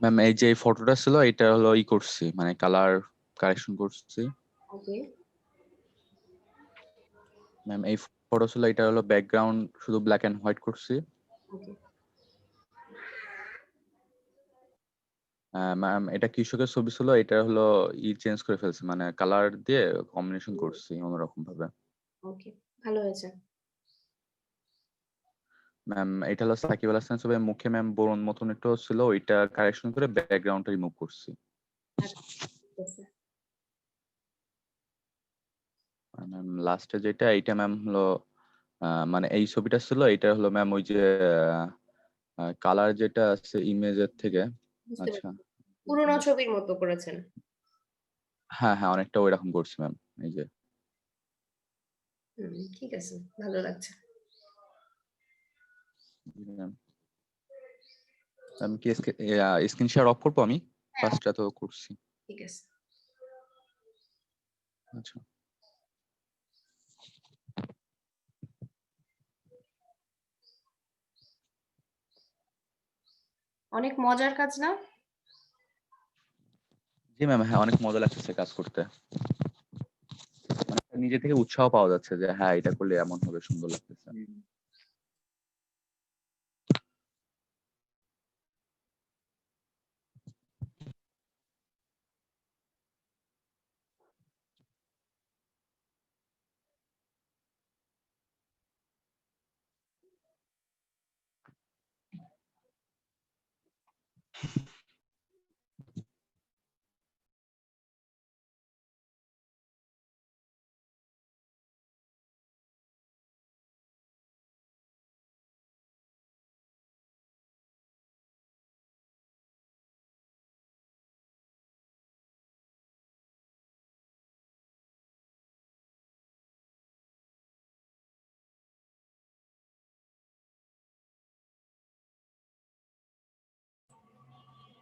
ম্যাম এই যে ফটোটা ছিল এটা হলো করছি, মানে কালার কারেকশন করছি। ওকে ম্যাম এই ফটো ছিল, এটা হলো ব্যাকগ্রাউন্ড শুধু ব্ল্যাক এন্ড হোয়াইট করছি। ওকে ম্যাম এটা কৃষকের ছবি ছিল, এটা হলো চেঞ্জ করে ফেলছি, মানে কালার দিয়ে কম্বিনেশন করছি অন্যরকম ভাবে। ওকে ভালো হয়েছে। ম্যাম এটা হলো সাকিব আল হাসান ছবি, মুখে ম্যাম বরুণ মতন একটু ছিল, ওইটা কারেকশন করে ব্যাকগ্রাউন্ডটা রিমুভ করছি। আচ্ছা, ঠিক আছে। ম্যাম লাস্টে যেটা এইটা ম্যাম হলো মানে এই ছবিটা ছিল, এটা হলো ম্যাম ওই যে কালার যেটা আছে ইমেজের থেকে। বুঝতে আচ্ছা পারছি পুরোনো ছবির মতো করেছেন। হ্যাঁ হ্যাঁ অনেকটা ওইরকম করছি ম্যাম। এই যে ঠিক আছে ভালো লাগছে। ম্যাম আমি কি স্ক্রিন শেয়ার অফ করবো? আমি হ্যাঁ ফার্স্টটা তো করছি। ঠিক আছে। আচ্ছা অনেক মজার কাজ না? জি ম্যাম, হ্যাঁ অনেক মজা লাগতেছে কাজ করতে, মানে নিজে থেকে উৎসাহ পাওয়া যাচ্ছে যে হ্যাঁ এটা করলে এমন হবে, সুন্দর লাগতেছে।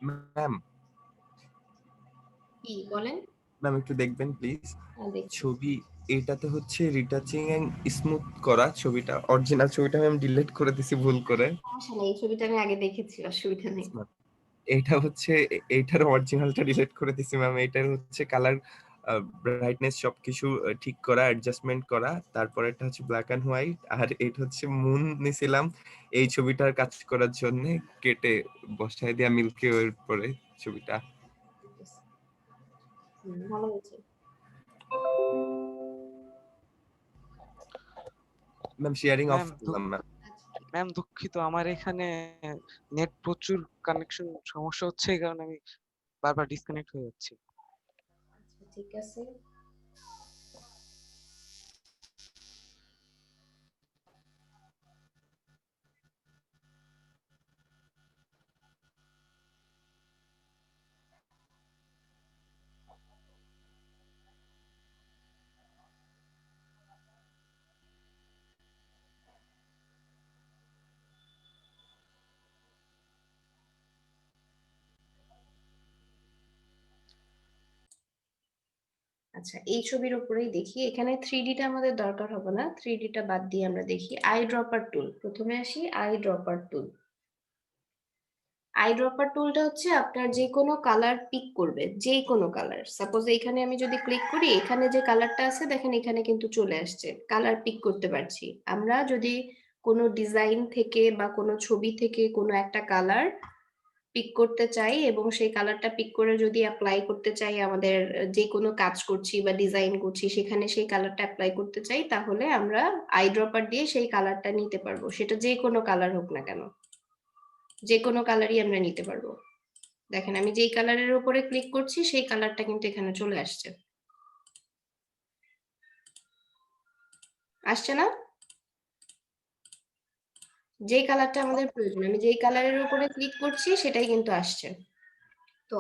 ম্যাম কি বলেন? ম্যাম একটু দেখবেন প্লিজ। হ্যাঁ দেখছি। ছবি এটাতে হচ্ছে রিটাচিং এন্ড স্মুথ করা, ছবিটা অরিজিনাল ছবিটা আমি ডিলিট করে দিছি ভুল করে। সমস্যা নেই, এই ছবিটা আমি আগে দেখেছি, অসুবিধা নেই। এটা হচ্ছে এইটার অরিজিনালটা ডিলিট করে দিছি ম্যাম। এটার হচ্ছে কালার ব্রাইটনেস সবকিছু ঠিক করা, অ্যাডজাস্টমেন্ট করা, তারপরে এটা হচ্ছে ব্ল্যাক এন্ড হোয়াইট, আর এটা হচ্ছে মুন নিছিলাম এই ছবিটার কাজ করার জন্য, কেটে বসায় দিয়া মিল্কি ওয়ের পরে ছবিটা। ঠিক আছে। ভালো হয়েছে। ম্যাম শেয়ারিং অফ ম্যাম করলাম ম্যাম। ম্যাম দুঃখিত, আমার এখানে নেট প্রচুর কানেকশন সমস্যা হচ্ছে, এই কারণে আমি বারবার ডিসকানেক্ট হয়ে যাচ্ছি। আচ্ছা ঠিক আছে। আচ্ছা এই ছবির উপরেই দেখি, এখানে 3D টা আমাদের দরকার হবে না, 3D টা বাদ দিয়ে আমরা দেখি আই ড্রপার টুল। প্রথমে আসি I dropper tool. I dropper টুলটা হচ্ছে আপনার যে কোনো কালার পিক করবে, যে কোনো কালার। সাপোজ এখানে আমি যদি ক্লিক করি, এখানে যে কালারটা আছে দেখেন এখানে কিন্তু চলে আসছে, কালার পিক করতে পারছি। আমরা যদি কোনো ডিজাইন থেকে বা কোনো ছবি থেকে কোনো একটা কালার পিক করতে চাই এবং সেই কালারটা পিক করে যদি অ্যাপ্লাই করতে চাই, আমাদের যে কোনো কাজ করছি বা ডিজাইন করছি সেখানে সেই কালারটা অ্যাপ্লাই করতে চাই, তাহলে আমরা আই ড্রপার দিয়ে সেই কালারটা নিতে পারবো, সেটা যে কোনো কালার হোক না কেন, যে কোনো কালারই আমরা নিতে পারবো। দেখেন আমি যেই কালারের উপরে ক্লিক করছি সেই কালারটা কিন্তু এখানে চলে আসছে, আসছে না? যেই কালারটা আমাদের প্রয়োজন, আমি যেই কালারের উপরে ক্লিক করছি সেটাই কিন্তু আসছে। তো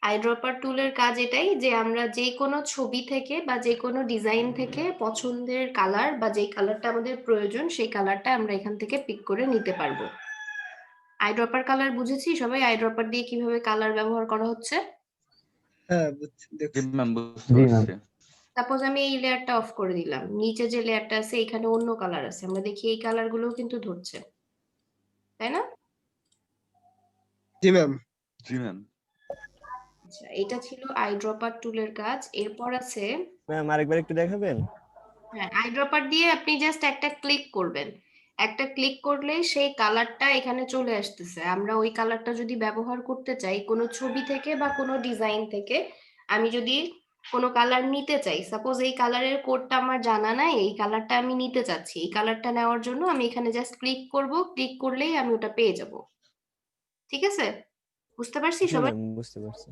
আইড্রপার টুলের কাজ এটাই যে আমরা যে কোনো ছবি থেকে বা যে কোনো ডিজাইন থেকে পছন্দের কালার বা যেই কালারটা আমাদের প্রয়োজন সেই কালারটা আমরা এখান থেকে পিক করে নিতে পারবো। আইড্রপার কালার বুঝেছি সবাই, আইড্রপার দিয়ে কিভাবে কালার ব্যবহার করা হচ্ছে? হ্যাঁ বুঝছি, জি দেখছি। ম্যাম বুঝতে পারছি। সাপোজ আমি এই লেয়ারটা অফ করে দিলাম, নিচে যে লেয়ারটা আছে এখানে অন্য কালার আছে, আমরা দেখি এই কালার গুলোও কিন্তু ধরছে, তাই না? জি ম্যাম। জি ম্যাম। আচ্ছা, এটা ছিল আইড্রপার টুলের কাজ। এরপর আছে, ম্যাম আরেকবার একটু দেখাবেন? হ্যাঁ, আইড্রপার দিয়ে আপনি জাস্ট একটা ক্লিক করবেন, একটা ক্লিক করলে সেই কালারটা এখানে চলে আসতেছে। আমরা ওই কালারটা যদি ব্যবহার করতে চাই কোনো ছবি থেকে বা কোনো ডিজাইন থেকে, আমি যদি কোনো কালার নিতে চাই, সাপোজ এই কালারের কোডটা আমার জানা নাই, এই কালারটা আমি নিতে চাচ্ছি, এই কালারটা নেওয়ার জন্য আমি এখানে জাস্ট ক্লিক করব, ক্লিক করলেই আমি ওটা পেয়ে যাব। ঠিক আছে, বুঝতে পারছি জি সবাই? ম্যাম, বুঝতে পারছি।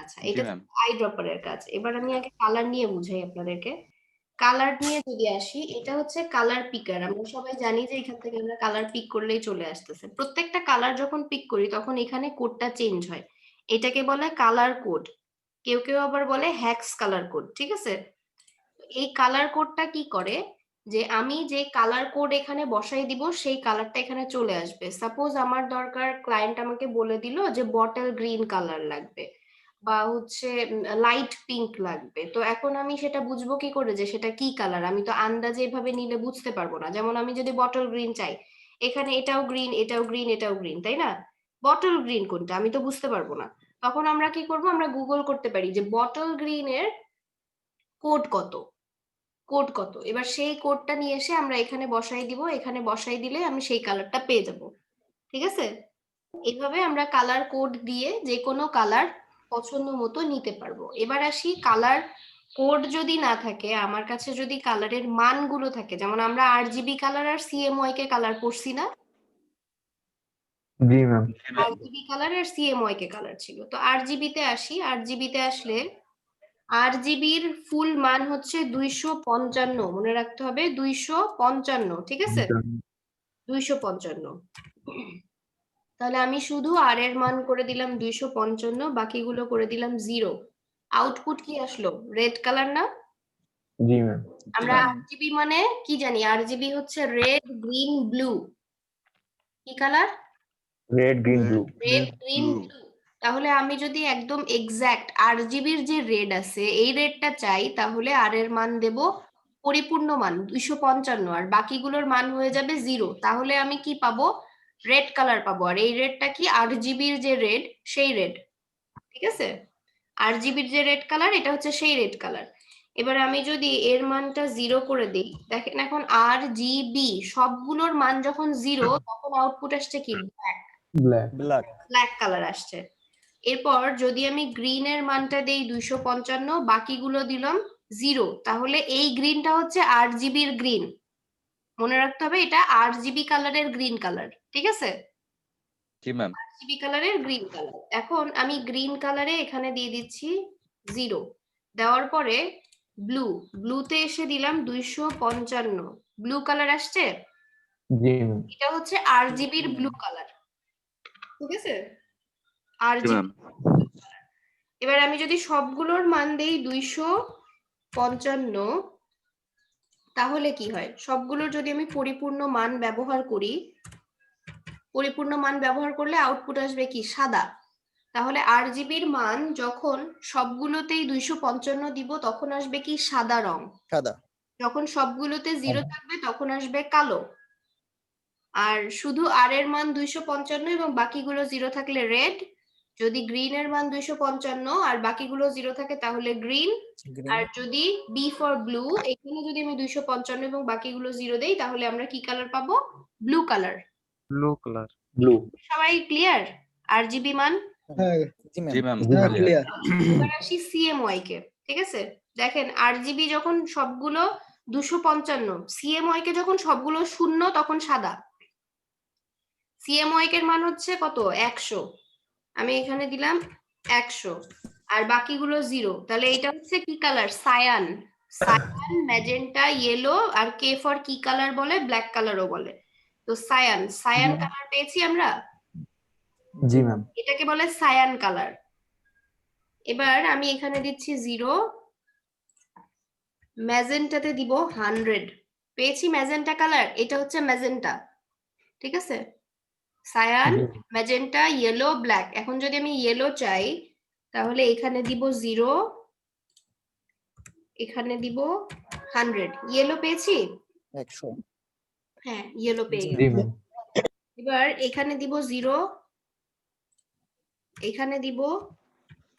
আচ্ছা, জি এটা ম্যাম। আইড্রপারের কাজ। এবার আমি আগে কালার নিয়ে বুঝাই আপনাদেরকে। কালার নিয়ে যদি আসি, এটা হচ্ছে কালার পিকার। আমরা সবাই জানি যে এখান থেকে আমরা কালার পিক করলেই চলে আসতেছে। প্রত্যেকটা কালার যখন পিক করি তখন এখানে কোডটা চেঞ্জ হয়, এটাকে বলে কালার কোড। কেউ কেউ আবার বলে হ্যাক্স কালার কোড। ঠিক আছে, এই কালার কোডটা কি করে, যে আমি যে কালার কোড এখানে বসাই দিব সেই কালারটা এখানে চলে আসবে। সাপোজ আমার দরকার, ক্লায়েন্ট আমাকে বলে দিল যে বটল গ্রিন কালার লাগবে বা হচ্ছে লাইট পিঙ্ক লাগবে, তো এখন আমি সেটা বুঝবো কি করে যে সেটা কি কালার? আমি তো আন্দাজে এভাবে নিলে বুঝতে পারবো না। যেমন আমি যদি বটল গ্রিন চাই, এখানে এটাও গ্রিন, এটাও গ্রিন, এটাও গ্রিন, তাই না? বটল গ্রিন কোনটা আমি তো বুঝতে পারবো না। তখন আমরা কি করব, আমরা গুগল করতে পারি যে বটল গ্রিনের কোড কত, কোড কত। এবার সেই কোডটা নিয়ে এসে আমরা এখানে বসাই দিব, এখানে বসাই দিলে আমি সেই কালারটা পেয়ে যাব। ঠিক আছে, এইভাবে আমরা কালার কোড দিয়ে যে কোনো কালার পছন্দ মতো নিতে পারবো। এবার আসি, কালার কোড যদি না থাকে, আমার কাছে যদি কালারের মানগুলো থাকে, যেমন আমরা আরজিবি কালার আর সিএমওয়াই কে কালার করছি না, জি ম্যাম। আরজিবি কালার আর সিএমওয়াই কে কালার ছিল। তো আরজিবি তে আসি, আরজিবি তে আসলে আরজিবির ফুল মান হচ্ছে 255, মনে রাখতে হবে 255। ঠিক আছে, 255। তাহলে আমি শুধু আর এর মান করে দিলাম 255, বাকিগুলো করে দিলাম 0। আউটপুট কি আসলো? রেড কালার না? জি ম্যাম। আমরা আরজিবি মানে কি জানি? আরজিবি হচ্ছে রেড, গ্রিন, ব্লু। কি colour? Red, green, blue. Red, green, blue. তাহলে আমি যদি একদম এক্সাক্ট আরজিবির যে রেড আছে এই রেডটা চাই, তাহলে আর এর মান দেব পরিপূর্ণ মান 255, আর বাকিগুলোর মান হয়ে যাবে 0। তাহলে আমি কি পাবো? রেড কালার পাবো। আর এই রেডটা কি? আরজিবির যে রেড, সেই রেড। ঠিক আছে, আরজিবির যে রেড কালার, এটা হচ্ছে সেই রেড কালার। এবার আমি যদি এর মানটা 0 করে দিই, দেখেন এখন আরজিবি সবগুলোর মান যখন 0, তখন আউটপুট আসছে কি? Black. Black. Black. Black colour আসছে। এরপর যদি আমি গ্রিনের মানটা দেই 255, বাকিগুলো দিলাম 0, তাহলে এই গ্রিনটা হচ্ছে আরজিবির গ্রিন। মনে রাখতে হবে এটা আরজিবি কালারের গ্রিন কালার। ঠিক আছে, জি ম্যাম। আরজিবি কালারের গ্রিন কালার। এখন আমি গ্রিন কালারে এখানে দিয়ে দিচ্ছি 0, দেওয়ার পরে ব্লু, ব্লুতে এসে দিলাম 255। ব্লু কালার আসছে, জি ম্যাম। এটা হচ্ছে আরজিবির ব্লু কালার। ঠিক আছে, জি আরজিবি। ম্যাম। এবার আমি যদি সবগুলোর মান দেই 255, তাহলে কি হয়? সবগুলোর যদি আমি পরিপূর্ণ মান ব্যবহার করি, পরিপূর্ণ মান ব্যবহার করলে আউটপুট আসবে কি? সাদা। তাহলে আরজিবির মান যখন সবগুলোতেই 255 দিব, তখন আসবে কি? সাদা রং। সাদা। যখন সবগুলোতে 0 থাকবে তখন আসবে কালো। আর শুধু আর এর মান 255 এবং বাকিগুলো 0 থাকলে রেড। যদি গ্রিন এর মান 255 আর বাকিগুলো 0 থাকে তাহলে গ্রিন। আর যদি বি ফর ব্লু, এখানে যদি আমি 255 এবং বাকিগুলো 0 দেই, তাহলে আমরা কি কালার পাবো? Blue colour. Blue colour. Blue. সবাই ক্লিয়ার আরজিবি মান? হ্যাঁ জি জি ম্যাম। ম্যাম। হ্যাঁ ক্লিয়ার। এবার আসি সিএমওয়াই কে। ঠিক আছে, দেখেন আরজিবি যখন সবগুলো 255, সিএমওয়াই কে যখন সবগুলো 0 তখন সাদা। সিএমওয়াই এর মান হচ্ছে কত? 100। আমি এখানে দিলাম 100 আর বাকিগুলো 0, তাহলে এটা হচ্ছে কি colour? Cyan. Cyan, magenta, yellow, আর কে ফর কি কালার বলে? ব্ল্যাক কালারও বলে। তো সায়ান, সায়ান কালার পেয়েছি আমরা। জি ম্যাম। এটাকে বলে সায়ান কালার। এবার আমি এখানে দিচ্ছি 0, ম্যাজেন্টাতে দিব 100। পেয়েছি ম্যাজেন্টা কালার, এটা হচ্ছে ম্যাজেন্টা। ঠিক আছে, সায়ান, ম্যাজেন্টা, ইয়েলো, ব্ল্যাক। এখন যদি আমি ইয়েলো চাই, তাহলে এখানে দিব 0, এখানে দিব 100। ইয়েলো পেয়েছি? 100 হ্যাঁ, ইয়েলো পেয়ে জি গেছি। জি ম্যাম এবার এখানে দিব 0, এখানে দিব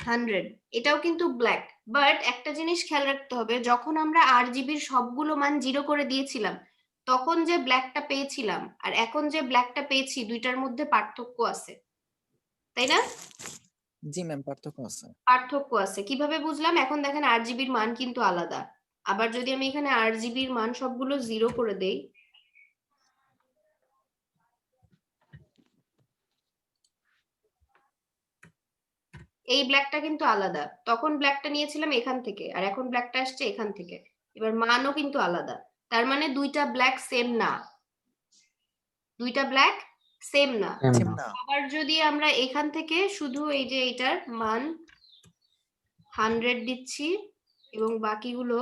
100। এটাও কিন্তু ব্ল্যাক, বাট একটা জিনিস খেয়াল রাখতে হবে, যখন আমরা RGBর সবগুলো মান 0 করে দিয়েছিলাম তখন যে ব্ল্যাকটা পেয়েছিলাম আর এখন যে ব্ল্যাকটা পেয়েছি দুইটার মধ্যে পার্থক্য আছে, তাই না? জি ম্যাম পার্থক্য আছে। পার্থক্য আছে। কিভাবে বুঝলাম? এখন দেখেন RGBর মান কিন্তু আলাদা। আবার যদি আমি এখানে RGBর মান সবগুলো 0 করে দেই, এই ব্ল্যাকটা কিন্তু আলাদা। তখন ব্ল্যাকটা নিয়েছিলাম এখান থেকে আর এখন ব্ল্যাকটা আসছে এখান থেকে। এবার মানও কিন্তু আলাদা। তার মানে দুইটা ব্ল্যাক সেম না, দুইটা ব্ল্যাক সেম না। সেম সেম না না। আবার যদি আমরা এখান থেকে শুধু এই যে এটার মান 100 দিচ্ছি এবং বাকিগুলো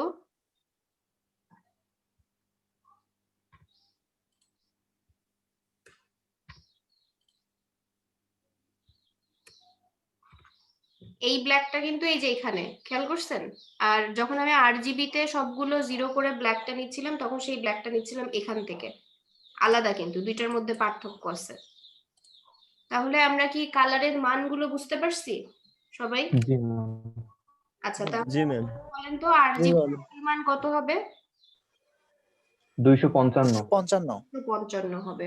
এই ব্ল্যাকটা কিন্তু এই যে এখানে খেয়াল করছেন, আর যখন আমি RGBতে সবগুলো 0 করে ব্ল্যাকটা নিচ্ছিলাম তখন সেই ব্ল্যাকটা নিচ্ছিলাম এখান থেকে। আলাদা, কিন্তু দুইটার মধ্যে পার্থক্য আছে। তাহলে আমরা কি কালারের মানগুলো বুঝতে পারছি সবাই? জি ম্যাম আচ্ছা, তাহলে জি ম্যাম বলেন তো জি RGB ম্যাম এর মান কত হবে? 255 55 55 হবে।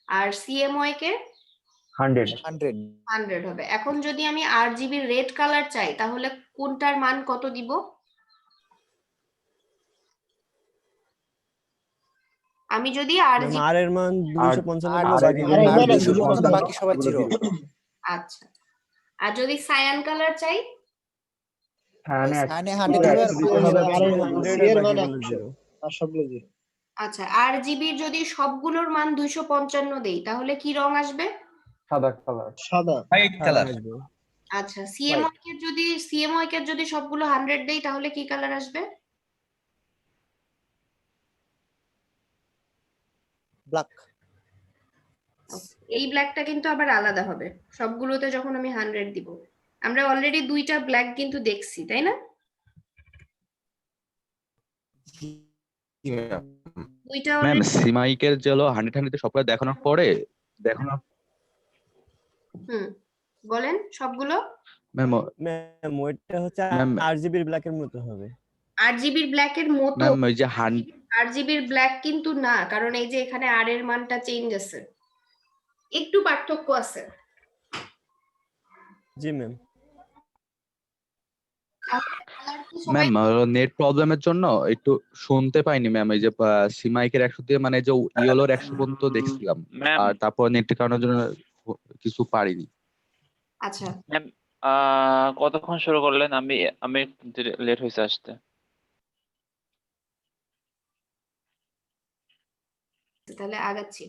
আর CMYK কে 100 100 100 হবে। এখন যদি আমি RGB রেড কালার চাই তাহলে কোনটার মান কত দিব? আমি যদি ম্যাম RGB আর এর মান 255 আর দিলে আর বাকি আর গুলো মান 0 255 করে 255 দিলে বাকি সবাই 0 আচ্ছা, আর যদি সায়ান কালার চাই? সায়ানে সায়ানে 100 100 হবে আর দিতে হবে আর সবগুলো বাকিগুলো 100 সি আর এর মান বাকিগুলো 100 0। আর সবগুলো 0। আচ্ছা, RGB যদি সবগুলোর মান 255 দেই তাহলে কি রং আসবে? সাদা কালার সাদা। হোয়াইট সাদা কালার। আসবে। আচ্ছা, CMYK যদি সবগুলো 100 দেই তাহলে কি কালার আসবে? ব্ল্যাক। এই ব্ল্যাকটা কিন্তু আবার আলাদা হবে সবগুলোতে যখন আমি 100 দিব। আমরা অলরেডি দুইটা ব্ল্যাক কিন্তু দেখছি, তাই না? জি ম্যাম দুইটা ম্যাম অলরেডি। সিমাইকের যে হলো 100 সবগুলো দেখানোর পরে দেখানোর বলেন সবগুলো। ম্যাম ম্যাম ওইটা হচ্ছে ম্যাম আরজিবির ব্ল্যাকের মতো হবে। RGBর ব্ল্যাকের মতো। ম্যাম ওই যে RGBর ব্ল্যাক কিন্তু না, কারণ এই যে এখানে আর এর মানটা চেঞ্জ আছে, একটু পার্থক্য আছে। জি ম্যাম ম্যাম নেট প্রবলেমের জন্য একটু শুনতে পাইনি ম্যাম। এই যে সিমাইকের 100 দিয়ে মানে যে ইয়েলোর 100 পর্যন্ত দেখছিলাম, ম্যাম আর তারপর নেটের কারণের জন্য কিছু পারিনি। আচ্ছা, ম্যাম কতক্ষণ শুরু করলেন? আমি আমি লেট হয়েছে আসতে। তাহলে আগাচ্ছি।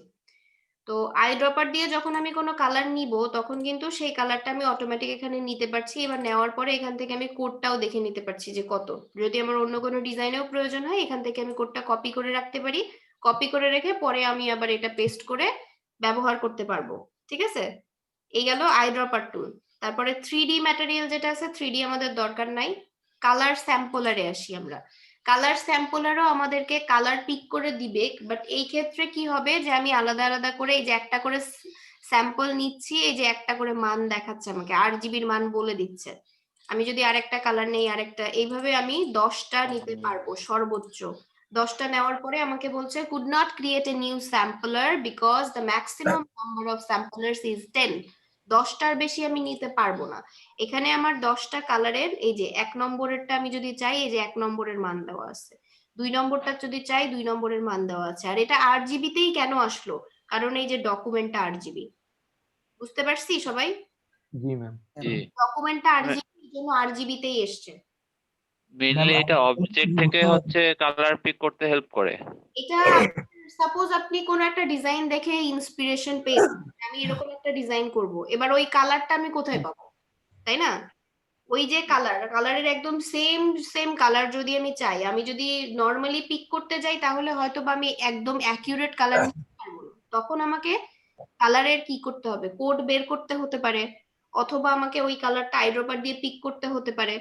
তো আই ড্রপার দিয়ে যখন আমি কোনো কালার নিব তখন কিন্তু সেই কালারটা আমি অটোমেটিক এখানে নিতে পারছি। এবার নেওয়ার পরে এখান থেকে আমি কোডটাও দেখে নিতে পারছি যে কত। যদি আমার অন্য কোনো ডিজাইনেও প্রয়োজন হয় এখান থেকে আমি কোডটা কপি করে রাখতে পারি। কপি করে রেখে পরে আমি আবার এটা পেস্ট করে ব্যবহার করতে পারবো। ঠিক আছে, এই গেল আই ড্রপার টুল। তারপরে 3D ম্যাটেরিয়াল যেটা আছে, 3D আমাদের দরকার নাই। কালার স্যাম্পলারে আসি আমরা। কালার স্যাম্পলারও আমাদেরকে কালার পিক করে দিবে, বাট এই ক্ষেত্রে কি হবে যে আমি আলাদা আলাদা করে এই যে একটা করে স্যাম্পল নিচ্ছি, এই যে একটা করে মান দেখাচ্ছে আমাকে, RGBর মান বলে দিচ্ছে। আমি যদি আরেকটা কালার নেই, আরেকটা, এইভাবে আমি 10টা নিতে পারবো সর্বোচ্চ। 10টা নেওয়ার পরে আমাকে বলছে could not create a new sampler because the maximum number of samplers is 10. 10টার বেশি আমি নিতে পারবো না। এখানে আমার 10টা কালারের এই যে 1 নম্বরেরটা আমি যদি চাই, এই যে 1 নম্বরের মান দেওয়া আছে। 2 নম্বরটা যদি চাই 2 নম্বরের মান দেওয়া আছে। আর এটা RGB তেই কেন আসলো? কারণ এই যে ডকুমেন্টটা RGB। বুঝতে পারছি সবাই? জি ম্যাম জি ডকুমেন্টটা RGB, এর জন্য RGB তেই এসছে। মেইনলি এটা অবজেক্ট থেকে হচ্ছে কালার পিক করতে হেল্প করে। এটা সাপোজ আপনি কোন একটা ডিজাইন দেখে ইন্সপিরেশন পেয়েছেন, আমি এরকম একটা ডিজাইন করব, এবার ওই কালারটা আমি কোথায় পাবো, তাই না? ওই যে কালারের একদম সেম সেম কালার যদি আমি চাই, আমি যদি নরমালি পিক করতে যাই তাহলে হয়তো বা আমি একদম অ্যাকিউরেট কালার নিতে পারবো না। তখন আমাকে কালারের কি করতে হবে, কোড বের করতে হতে পারে, অথবা আমাকে ওই কালারটা আইড্রপার দিয়ে পিক করতে হতে পারে।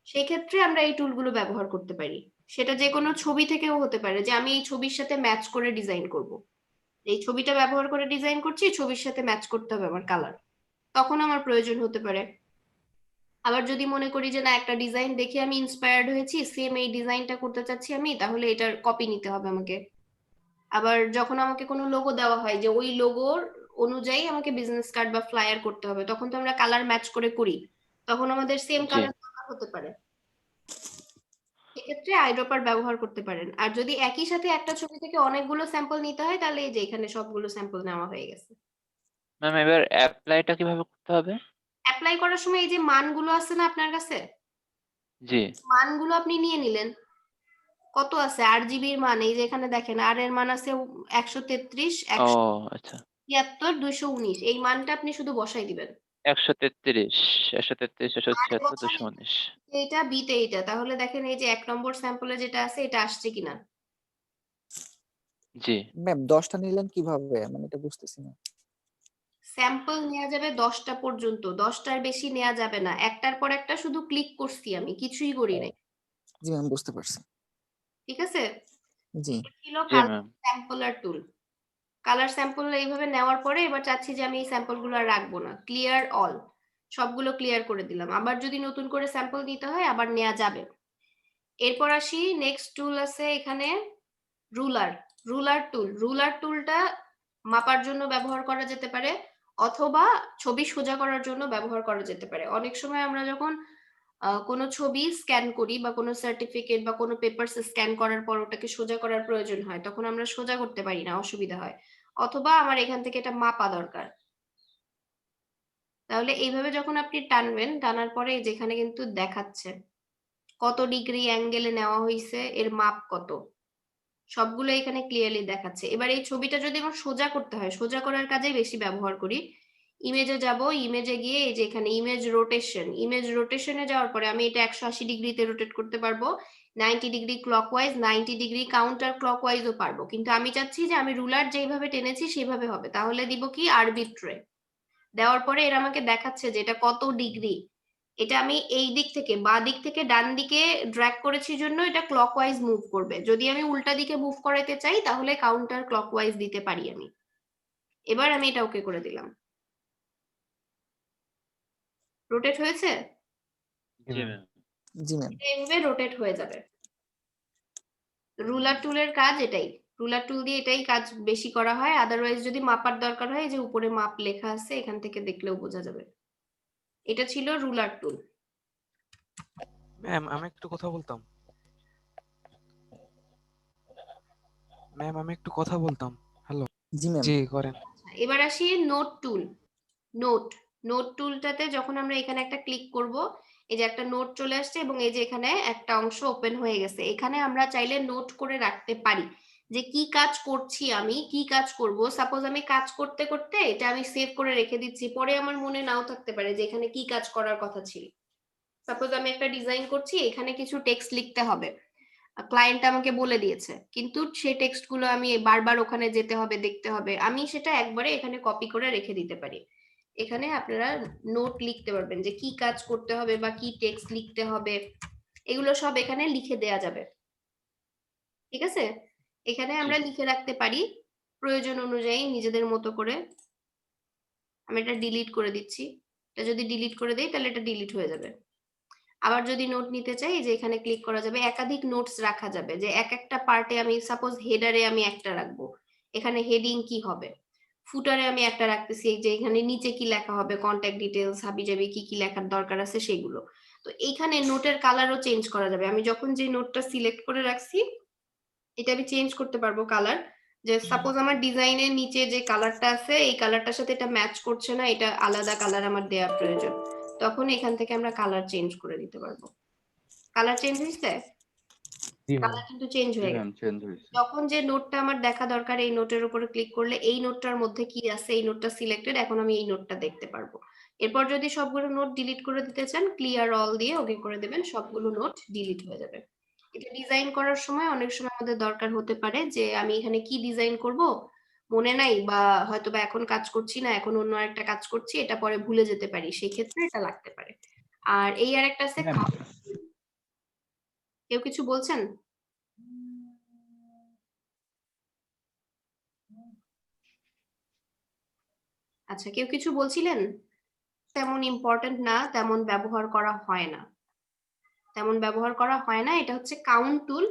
সেই ক্ষেত্রে আমরা এই টুলগুলো ব্যবহার করতে পারি। সেটা যে কোনো ছবি থেকেও হতে পারে, যে আমি এই ছবির সাথে ম্যাচ করে ডিজাইন করব, এই ছবিটা ব্যবহার করে ডিজাইন করছি, ছবির সাথে ম্যাচ করতে হবে আমার কালার, তখন আমার প্রয়োজন হতে পারে। আবার যদি মনে করি যে না, একটা ডিজাইন দেখে আমি ইন্সপায়ার্ড হয়েছি, সেম এই ডিজাইনটা করতে চাচ্ছি আমি, তাহলে এটার কপি নিতে হবে আমাকে। আবার যখন আমাকে কোনো লোগো দেওয়া হয় যে ওই লোগোর অনুযায়ী আমাকে বিজনেস কার্ড বা ফ্লায়ার করতে হবে, তখন তো আমরা কালার ম্যাচ করে করি, তখন আমাদের সেম জি কালার হতে পারে, সেক্ষেত্রে আইড্রপার ব্যবহার করতে পারেন। আর যদি একই সাথে একটা ছবি থেকে অনেকগুলো স্যাম্পল নিতে হয়, তাহলে এই যে এখানে সবগুলো স্যাম্পল নেওয়া হয়ে গেছে। ম্যাম, এবার অ্যাপ্লাইটা কিভাবে করতে হবে? অ্যাপ্লাই করার সময় এই যে মানগুলো আছে না আপনার কাছে, জি মানগুলো আপনি নিয়ে নিলেন। কত আছে RGBর মান, এই যে এখানে দেখেন আর এর মান আছে 133, ও 173, আচ্ছা, 219, এই মানটা আপনি শুধু বসাই দিবেন। 133 133 আর 176 বসান 219। এইটা বিতে এইটা, তাহলে দেখেন এই যে 1 নম্বর স্যাম্পলে যেটা আছে এটা আসছে কিনা। জি ম্যাম 10টা নিলেন কিভাবে, মানে এটা বুঝতেছি না। স্যাম্পল নেওয়া যাবে 10টা পর্যন্ত, 10টার বেশি নেওয়া যাবে না। একটার পর একটা শুধু ক্লিক করছি, আমি কিছুই করি নাই, জি ম্যাম বুঝতে পারছি। ঠিক আছে। জি ছিল জি কালার ম্যাম। স্যাম্পলার টুল। কালার স্যাম্পল এইভাবে নেওয়ার পরে এবার চাচ্ছি যে আমি এই স্যাম্পল গুলো আর রাখবো না, ক্লিয়ার অল, সবগুলো ক্লিয়ার করে দিলাম। আবার যদি নতুন করে স্যাম্পল নিতে হয় আবার নেওয়া যাবে। এরপর আসি নেক্সট টুল আছে এখানে, রুলার। রুলার টুলটা মাপার জন্য ব্যবহার করা যেতে পারে, অথবা ছবি সোজা করার জন্য ব্যবহার করা যেতে পারে। অনেক সময় আমরা যখন কোনো ছবি স্ক্যান করি বা কোনো সার্টিফিকেট বা কোনো পেপারস স্ক্যান করার পর ওটাকে সোজা করার প্রয়োজন হয়, তখন আমরা সোজা করতে পারি না, অসুবিধা হয়। অথবা আমার এখান থেকে এটা মাপা দরকার, তাহলে এইভাবে যখন আপনি টানবেন, টানার পরে যেখানে কিন্তু দেখাচ্ছে কত ডিগ্রি অ্যাঙ্গেলে নেওয়া হয়েছে, এর মাপ কত, সবগুলো এখানে ক্লিয়ারলি দেখাচ্ছে। এবার এই ছবিটা যদি আমার সোজা করতে হয়, সোজা করার কাজেই বেশি ব্যবহার করি। ইমেজে যাব, ইমেজে গিয়ে এই যে এখানে ইমেজ রোটেশনে যাওয়ার পরে আমি এটা 180 ডিগ্রিতে রোটেট করতে পারবো, 90 ডিগ্রি ক্লকওয়াইজ, 90 ডিগ্রি কাউন্টার ক্লকওয়াইজও পারবো। কিন্তু আমি চাচ্ছি যে আমি রুলার যেভাবে টেনেছি সেভাবে হবে, তাহলে দিব কি আরবিট্রে। দেওয়ার পরে এরা আমাকে দেখাচ্ছে যে এটা কত ডিগ্রি। এটা আমি এই দিক থেকে বা দিক থেকে ডান দিকে ড্র্যাগ করেছি জন্য এটা ক্লকওয়াইজ মুভ করবে। যদি আমি উল্টা দিকে মুভ করাতে চাই তাহলে কাউন্টার ক্লকওয়াইজ দিতে পারি আমি। এবার আমি এটা ওকে করে দিলাম। রোটেট হয়েছে, জি ম্যাম। জি ম্যাম। এইভাবে রোটেট হয়ে যাবে। রুলার টুলের কাজ এটাই, রুলার টুল দিয়ে এটাই কাজ বেশি করা হয়। আদারওয়াইজ যদি মাপার দরকার হয়, যে উপরে মাপ লেখা আছে এখান থেকে দেখলেও বোঝা যাবে। এটা ছিল রুলার টুল। ম্যাম আমি একটু কথা বলতাম। ম্যাম আমি একটু কথা বলতাম। হ্যালো। জি ম্যাম। জি করেন। এবার আসি নোট টুল। নোট টুলটাতে যখন আমরা এখানে একটা ক্লিক করব, এই যে একটা নোট চলে আসছে এবং এই যে এখানে একটা অংশ ওপেন হয়ে গেছে। এখানে আমরা চাইলে নোট করে রাখতে পারি যে কি কাজ করছি, আমি কি কাজ করব। সাপোজ আমি কাজ করতে করতে এটা আমি সেভ করে রেখে দিচ্ছি, পরে আমার মনে নাও থাকতে পারে যে এখানে কি কাজ করার কথা ছিল। সাপোজ আমি একটা ডিজাইন করছি, এখানে কিছু টেক্সট লিখতে হবে, ক্লায়েন্ট আমাকে বলে দিয়েছে, কিন্তু সেই টেক্সট গুলো আমি বারবার ওখানে যেতে হবে, দেখতে হবে, আমি সেটা একবারে এখানে কপি করে রেখে দিতে পারি। এখানে আপনারা নোট লিখতে পারবেন যে কি কাজ করতে হবে বা কি টেক্সট লিখতে হবে, এগুলো সব এখানে লিখে দেয়া যাবে। ঠিক আছে, এখানে আমরা লিখে রাখতে পারি প্রয়োজন অনুযায়ী নিজেদের মতো করে। আমি এটা ডিলিট করে দিচ্ছি, এটা যদি ডিলিট করে দেই তাহলে এটা ডিলিট হয়ে যাবে। আবার যদি নোট নিতে চাই, যে এখানে ক্লিক করা যাবে, একাধিক নোটস রাখা যাবে, যে এক একটা পার্টে আমি সাপোজ হেডারে আমি একটা রাখবো, এখানে হেডিং কি হবে, ফুটারে আমি একটা রাখতেছি, যে এখানে নিচে কি লেখা হবে, কন্ট্যাক্ট ডিটেলস, হাবিজাবি কি কি লেখার দরকার আছে সেগুলো। তো এইখানে নোটের কালারও চেঞ্জ করা যাবে। আমি যখন যে নোটটা সিলেক্ট করে রাখছি এটা আমি চেঞ্জ করতে পারবো কালার, যে সাপোজ আমার ডিজাইনের নিচে যে কালারটা আছে এই কালারটার সাথে এটা ম্যাচ করছে না, এটা আলাদা কালার আমার দেওয়া প্রয়োজন, তখন এখান থেকে আমরা কালার চেঞ্জ করে দিতে পারবো। কালার চেঞ্জ হয়েছে, জি ম্যাম। কালার কিন্তু চেঞ্জ হয়ে গেছে। যখন যে নোটটা আমার দেখা দরকার এই নোটের উপরে ক্লিক করলে এই নোটটার মধ্যে কি আছে, এই নোটটা সিলেক্টেড, এখন আমি এই নোটটা দেখতে পারবো। এরপর যদি সবগুলো নোট ডিলিট করে দিতে চান, ক্লিয়ার অল দিয়ে ওকে করে দেবেন, সবগুলো নোট ডিলিট হয়ে যাবে। এটা ডিজাইন করার সময় অনেক সময় আমাদের দরকার হতে পারে যে আমি এখানে কি ডিজাইন করব মনে নাই, বা হয়তো বা এখন কাজ করছি না, এখন অন্য একটা কাজ করছি, এটা পরে ভুলে যেতে পারি, সেই ক্ষেত্রে এটা লাগতে পারে। আর এই আরেকটা আছে কেউ কিছু বলছেন? আচ্ছা, কেউ কিছু বলছিলেন? তেমন ইম্পর্ট্যান্ট না, তেমন ব্যবহার করা হয় না। তেমন ব্যবহার করা হয় না। এটা হচ্ছে কাউন্ট টুল।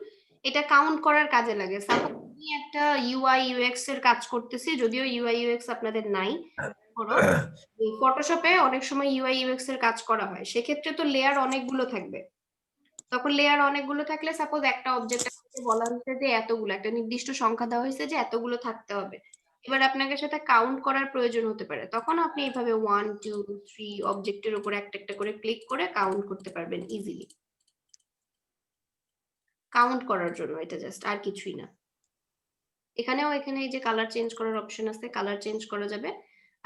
এটা কাউন্ট করার কাজে লাগে। সাপোজ আমি একটা ইউআই ইউএক্স এর কাজ করতেছি, যদিও ইউআই ইউএক্স আপনাদের নাই, ফটোশপে অনেক সময় ইউআই ইউএক্স এর কাজ করা হয়। সেক্ষেত্রে তো লেয়ার অনেকগুলো থাকবে। তখন লেয়ার অনেকগুলো থাকলে সাপোজ একটা অবজেক্ট বলা হয়েছে যে এতগুলো, একটা নির্দিষ্ট সংখ্যা দেওয়া হয়েছে যে এতগুলো থাকতে হবে। এবার আপনাকে সেটা কাউন্ট করার প্রয়োজন হতে পারে, তখন আপনি এইভাবে 1 2 3 অবজেক্টের উপর একটা একটা করে ক্লিক করে কাউন্ট করতে পারবেন ইজিলি। কাউন্ট করার জন্য এটা জাস্ট, আর কিছুই না। এখানে এই যে কালার চেঞ্জ করার অপশন আছে, কালার চেঞ্জ করা যাবে,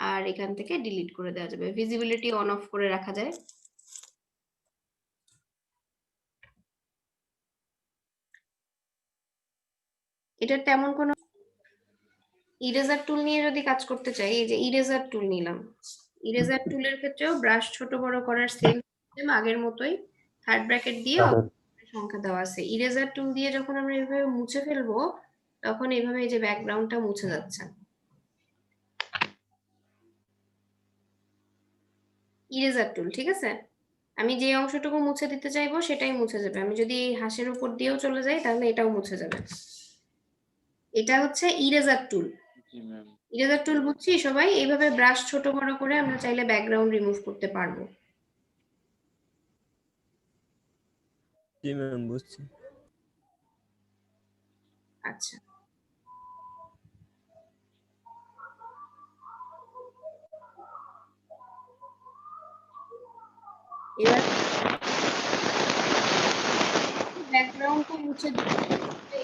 আর এখান থেকে ডিলিট করে দেওয়া যাবে। ভিজিবিলিটি অন অফ করে রাখা যায়। এটা তেমন কোনো ইরেজার টুল নিয়ে যদি কাজ করতে চাই, এই যে ইরেজার টুল নিলাম। ইরেজার টুলের ক্ষেত্রেও ব্রাশ ছোট বড় করার সেম সিস্টেম, আগের মতোই থার্ড ব্র্যাকেট দিয়ে সংখ্যা দেওয়া আছে। ইরেজার টুল দিয়ে যখন আমরা এইভাবে মুছে ফেলবো, তখন এইভাবে এই যে ব্যাকগ্রাউন্ডটা মুছে যাচ্ছে। ইরেজার টুল, ঠিক আছে? আমি যে অংশটুকু মুছে দিতে চাইবো সেটাই মুছে যাবে। আমি যদি এই হাঁসের উপর দিয়েও চলে যাই তাহলে এটাও মুছে যাবে। এটা হচ্ছে ইরেজার টুল। জি ম্যাম। ইরেজার টুল বুঝছি সবাই? এইভাবে ব্রাশ ছোট বড় করে আমরা চাইলে ব্যাকগ্রাউন্ড রিমুভ করতে পারবো। জি ম্যাম, বুঝছি। আচ্ছা, এবার ব্যাকগ্রাউন্ডটা মুছে দিতে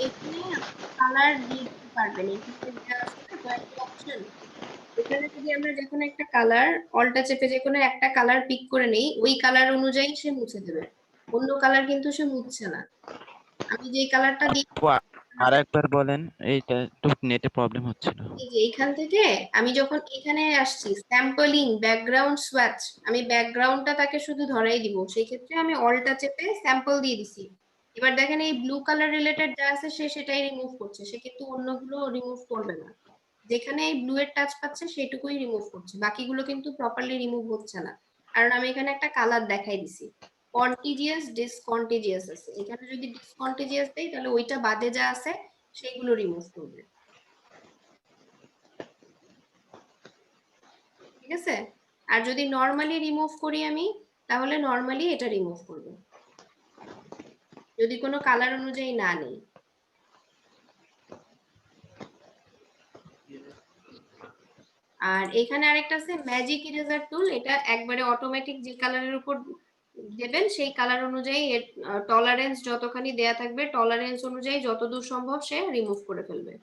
এখানে কালার দিয়ে দিতে পারবেন। এখানে যা আছে না কয়েকটা অপশন, এখানে যদি আমরা যে কোনো একটা কালার অল্টা চেপে যে কোনো একটা কালার পিক করে নেই, ওই কালার অনুযায়ী সে মুছে দেবে। অন্য কালার কিন্তু সে মুছছে না। আমি যে কালারটা দিই, আর একবার বলেন, এইটা একটু নেটে প্রবলেম হচ্ছিল। এই যে এইখান থেকে আমি যখন এখানে আসছি স্যাম্পলিং ব্যাকগ্রাউন্ড সোয়াচ, আমি ব্যাকগ্রাউন্ডটা তাকে শুধু ধরাই দিব। সেই ক্ষেত্রে আমি অল্টা চেপে স্যাম্পল দিয়ে দিছি। এবার দেখেন এই ব্লু কালার রিলেটেড যা আছে সে সেটাই রিমুভ করছে, সে কিন্তু অন্যগুলো রিমুভ করবে না। যেখানে এই ব্লু এর টাচ পাচ্ছে সেটুকুই রিমুভ করছে, বাকিগুলো কিন্তু প্রপারলি রিমুভ হচ্ছে না। কারণ আমি এখানে একটা কালার দেখাই দিছি। কন্টিজিয়াস ডিসকন্টিজিয়াস আছে, এখানে যদি ডিসকন্টিজিয়াস দেই তাহলে ওইটা বাদে যা আছে সেইগুলো রিমুভ করবে। ঠিক আছে? আর যদি নরমালি রিমুভ করি আমি, তাহলে নরমালি এটা রিমুভ করবে, যদি কোনো কালার অনুযায়ী না নেই। আর এখানে আরেকটা আছে ম্যাজিক ইরেজার টুল। এটা একবারে অটোমেটিক যে কালারের উপর দেবেন সেই কালার অনুযায়ী টলারেন্স যতখানি দেয়া থাকবে, টলারেন্স অনুযায়ী যতদূর সম্ভব সে রিমুভ করে ফেলবে।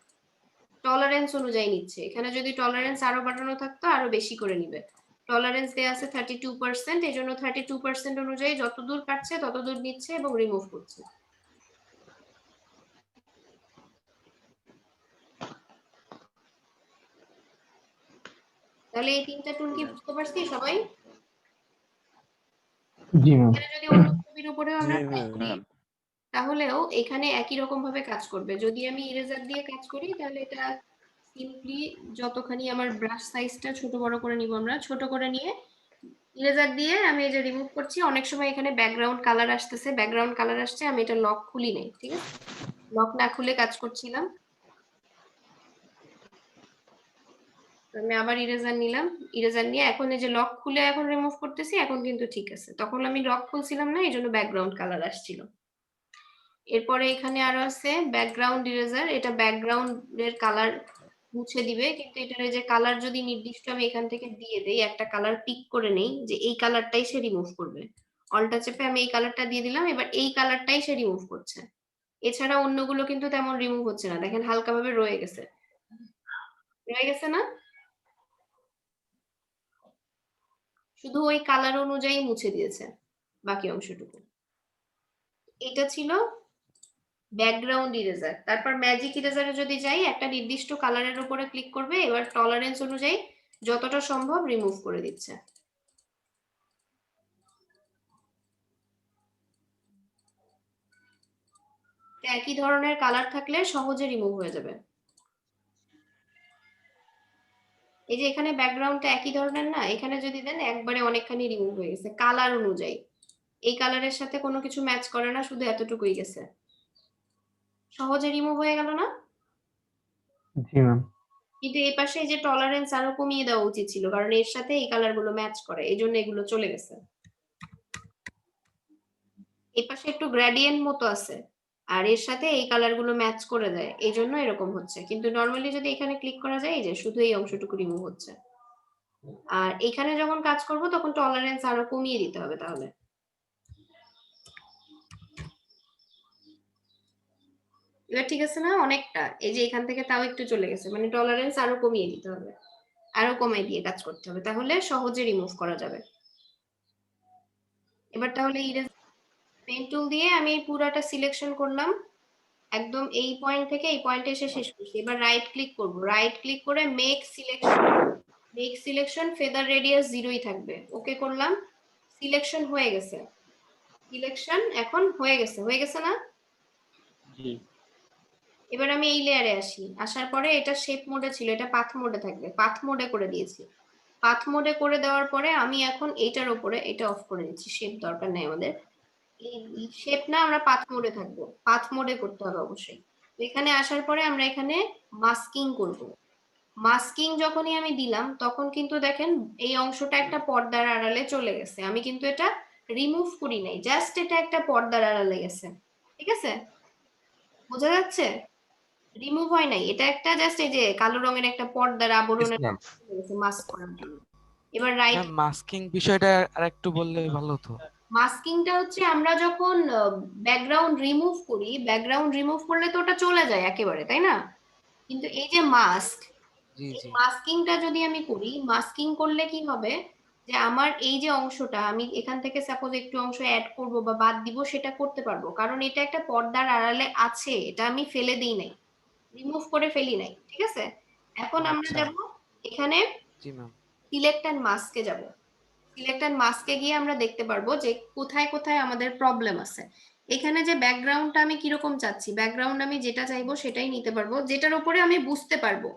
টলারেন্স অনুযায়ী নিচ্ছে। এখানে যদি টলারেন্স আরো বাড়ানো থাকতো আরো বেশি করে নিবে। টলারেন্স দেয়া আছে 32%, এই জন্য 32% অনুযায়ী যতদূর পাচ্ছে ততদূর নিচ্ছে এবং রিমুভ করছে। তাহলে এই তিনটা টুল কি বুঝতে পারছি সবাই? জি ম্যাম। এখানে যদি অন্য ছবির উপরেও জি আমরা কাজ ম্যাম। করি তাহলেও এখানে একই রকম ভাবে কাজ করবে। যদি আমি ইরেজার দিয়ে কাজ করি তাহলে এটা সিম্পলি যতখানি আমার ব্রাশ সাইজটা ছোট বড় করে নিব, আমরা ছোট করে নিয়ে ইরেজার দিয়ে আমি এই যে রিমুভ করছি। অনেক সময় এখানে ব্যাকগ্রাউন্ড কালার আসতেছে, ব্যাকগ্রাউন্ড কালার আসছে, আমি এটা লক খুলি নাই, ঠিক আছে? লক না খুলে কাজ করছিলাম। আমি আবার ইরেজার নিলাম, ইরেজার নিয়ে এখন এই যে লক খুলে এখন রিমুভ করতেছি, এখন কিন্তু ঠিক আছে। তখন আমি লক খুলছিলাম না, এই জন্য ব্যাকগ্রাউন্ড কালার আসছিল। এরপরে এখানে আরো আছে ব্যাকগ্রাউন্ড ইরেজার। এটা ব্যাকগ্রাউন্ডের কালার মুছে দিবে, কিন্তু এটার এই যে কালার যদি নির্দিষ্ট আমি এখান থেকে দিয়ে দেই, একটা কালার পিক করে নেই যে এই কালারটাই সে রিমুভ করবে, অল্টা চেপে আমি এই কালারটা দিয়ে দিলাম, এবার এই কালারটাই সে রিমুভ করছে। এছাড়া অন্যগুলো কিন্তু তেমন রিমুভ হচ্ছে না, দেখেন হালকা ভাবে রয়ে গেছে, না? শুধু ওই কালার অনুযায়ী মুছে দিয়েছে বাকি অংশটুকু। এটা ছিল ব্যাকগ্রাউন্ড ইরেজার। তারপর ম্যাজিক ইরেজারে যদি যাই, একটা নির্দিষ্ট কালারের উপরে ক্লিক করবে, এবার টলারেন্স অনুযায়ী যতটা সম্ভব রিমুভ করে দিচ্ছে। একই ধরনের কালার থাকলে সহজে রিমুভ হয়ে যাবে। এই যে এখানে ব্যাকগ্রাউন্ডটা একই ধরনের না, এখানে যদি দেন একবারে অনেকখানি রিমুভ হয়ে গেছে কালার অনুযায়ী। এই কালারের সাথে কোনো কিছু ম্যাচ করে না, শুধু এতটুকুই গেছে, সহজে রিমুভ হয়ে গেল না? জি ম্যাম। কিন্তু এই পাশে এই যে টলারেন্স আরো কমিয়ে দেওয়া উচিত ছিল, কারণ এর সাথে এই কালার গুলো ম্যাচ করে, এই জন্য এগুলো চলে গেছে। এই পাশে একটু গ্রেডিয়েন্ট মতো আছে, আর এর সাথে এই কালার গুলো ম্যাচ করে দেয়, এই জন্য এরকম হচ্ছে। কিন্তু নর্মালি যদি এখানে ক্লিক করা যায়, এই যে শুধু এই অংশটুকু রিমুভ হচ্ছে। আর এখানে যখন কাজ করব তখন টলারেন্স আরো কমিয়ে দিতে হবে তাহলে। এবার ঠিক আছে না? অনেকটা এই যে এখান থেকে তাও একটু চলে গেছে, মানে টলারেন্স আরো কমিয়ে দিতে হবে, আরো কমিয়ে দিয়ে কাজ করতে হবে, তাহলে সহজে রিমুভ করা যাবে। এবার তাহলে ইরেজ পেন টুল দিয়ে আমি পুরাটা সিলেকশন করলাম, একদম এই পয়েন্ট থেকে এই পয়েন্টে এসে শেষ করছি। এবার রাইট ক্লিক করব, রাইট ক্লিক করে মেক সিলেকশন ফেদার রেডিয়াস 0ই থাকবে, ওকে করলাম। সিলেকশন হয়ে গেছে, সিলেকশন এখন হয়ে গেছে না? জি। এবার আমি এই লেয়ারে আসি, আসার পরে এটা শেপ মোডে ছিল, এটা পাথ মোডে থাকবে, পাথ মোডে করে দিয়েছি। পাথ মোডে করে দেওয়ার পরে আমি এখন এইটার উপরে এটা অফ করে দিচ্ছি, শেপ দরকার নেই আমাদের, এই শেপ না, আমরা পাথ মোডে থাকবো, পাথ মোডে করতে হবে অবশ্যই। তো এখানে আসার পরে আমরা এখানে মাস্কিং করব। মাস্কিং যখনই আমি দিলাম তখন কিন্তু দেখেন এই অংশটা একটা পর্দার আড়ালে চলে গেছে, আমি কিন্তু এটা রিমুভ করি নাই, জাস্ট এটা একটা পর্দার আড়ালে গেছে, ঠিক আছে? বোঝা যাচ্ছে? রিমুভ হয় নাই, এটা একটা জাস্ট এই যে কালো রঙের একটা পর্দার আবরণের ম্যাম। মাস্ক করার জন্য। এবার রাইট ম্যাম মাস্কিং বিষয়টা আরেকটু বললে ভালো হতো। মাস্কিংটা হচ্ছে আমরা যখন ব্যাকগ্রাউন্ড রিমুভ করলে তো ওটা চলে যায় একেবারে, তাই না? কিন্তু এই যে মাস্ক, জি এই জি মাস্কিংটা যদি আমি করি, মাস্কিং করলে কি হবে যে আমার এই যে অংশটা আমি এখান থেকে সাপোজ একটু অংশ অ্যাড করব বা বাদ দিব, সেটা করতে পারবো, কারণ এটা একটা পর্দার আড়ালে আছে, এটা আমি ফেলে দিই নাই, রিমুভ করে ফেলি নাই, ঠিক আছে? এখন আমরা আচ্ছা যাব এখানে জি ম্যাম। সিলেক্ট এন্ড মাস্কে যাব, সিলেক্ট এন্ড মাস্কে গিয়ে আমরা দেখতে পারবো যে কোথায় কোথায় আমাদের প্রবলেম আছে। এখানে যে ব্যাকগ্রাউন্ডটা আমি কিরকম চাচ্ছি, ব্যাকগ্রাউন্ড আমি যেটা চাইবো সেটাই নিতে পারবো, যেটার উপরে আমি বুঝতে পারবো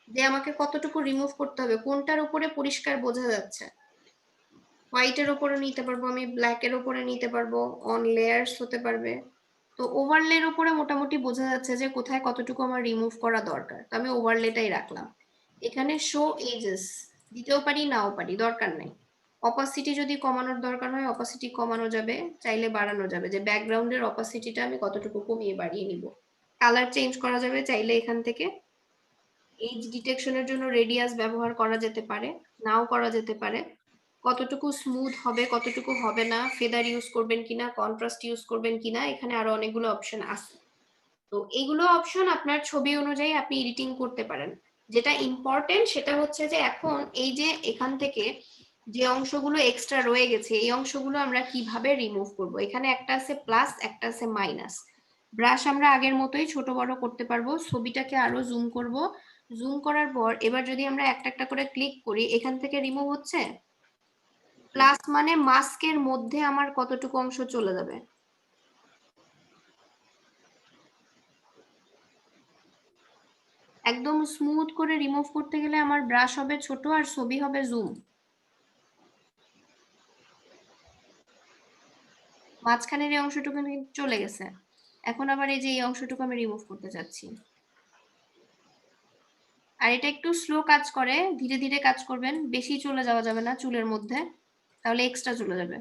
যে আমাকে কতটুকু রিমুভ করতে হবে, কোনটার উপরে পরিষ্কার বোঝা যাচ্ছে। হোয়াইটের উপরে নিতে পারবো আমি, ব্ল্যাকের উপরে নিতে পারবো, অন লেয়ার্স হতে পারবে। তো ওভারলের উপরে মোটামুটি বোঝা যাচ্ছে যে কোথায় কতটুকু আমার রিমুভ করা দরকার, তো আমি ওভারলেটাই রাখলাম। এখানে শো এজেস দিতেও পারি, নাও পারি, দরকার নাই। অপাসিটি যদি কমানোর দরকার হয় অপাসিটি কমানো যাবে, চাইলে বাড়ানো যাবে, যে ব্যাকগ্রাউন্ডের অপাসিটিটা আমি কতটুকু কমিয়ে বাড়িয়ে নিব। কালার চেঞ্জ করা যাবে চাইলে এখান থেকে। এজ ডিটেকশনের জন্য রেডিয়াস ব্যবহার করা যেতে পারে, নাও করা যেতে পারে। কতটুকু স্মুথ হবে কতটুকু হবে না, ফেদার ইউজ করবেন কিনা, কন্ট্রাস্ট ইউজ করবেন কিনা, এখানে আরো অনেকগুলো অপশন আছে। তো এইগুলো অপশন আপনার ছবি অনুযায়ী আপনি এডিটিং করতে পারেন। যেটা ইম্পর্টেন্ট সেটা হচ্ছে যে এখন এই যে এখান থেকে যে অংশগুলো এক্সট্রা রয়ে গেছে, এই অংশগুলো আমরা কিভাবে রিমুভ করব। এখানে একটা আছে প্লাস, একটা আছে মাইনাস। ব্রাশ আমরা আগের মতোই ছোট বড় করতে পারবো, ছবিটাকে আরো জুম করব, জুম করার পর এবার যদি আমরা একটা একটা করে ক্লিক করি, এখান থেকে রিমুভ হচ্ছে। প্লাস মানে মাস্কের মধ্যে আমার কতটুকু অংশ চলে যাবে। একদম স্মুথ করে রিমুভ করতে গেলে আমার ব্রাশ হবে ছোট আর ছবি হবে জুম। মাঝখানের এই অংশটুকু কিন্তু চলে গেছে, এখন আবার এই যে এই অংশটুকু আমি রিমুভ করতে চাচ্ছি। আর এটা একটু স্লো কাজ করে, ধীরে ধীরে কাজ করবেন, বেশি চলে যাওয়া যাবে না চুলের মধ্যে, তাহলে এক্সট্রা চলে যাবে।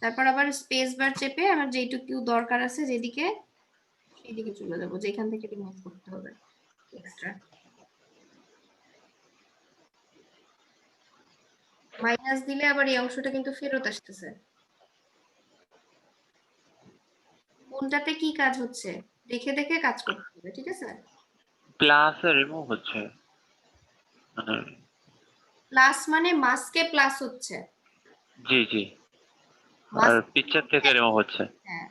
তারপর আবার স্পেস বার চেপে আমার যেটুকু দরকার আছে যেদিকে, সেদিকে চলে যাবো, যেখান থেকে রিমুভ করতে হবে এক্সট্রা। মাইনাস দিলে আবার এই অংশটা কিন্তু ফেরত আসতেছে। কোনটাতে কি কাজ হচ্ছে দেখে দেখে কাজ করতে হবে, ঠিক আছে? প্লাস রিমুভ হচ্ছে, মানে প্লাস মানে মাস্কে প্লাস হচ্ছে। জি জি, আর মাস্ক পিকচার থেকে রিমুভ হচ্ছে। হ্যাঁ,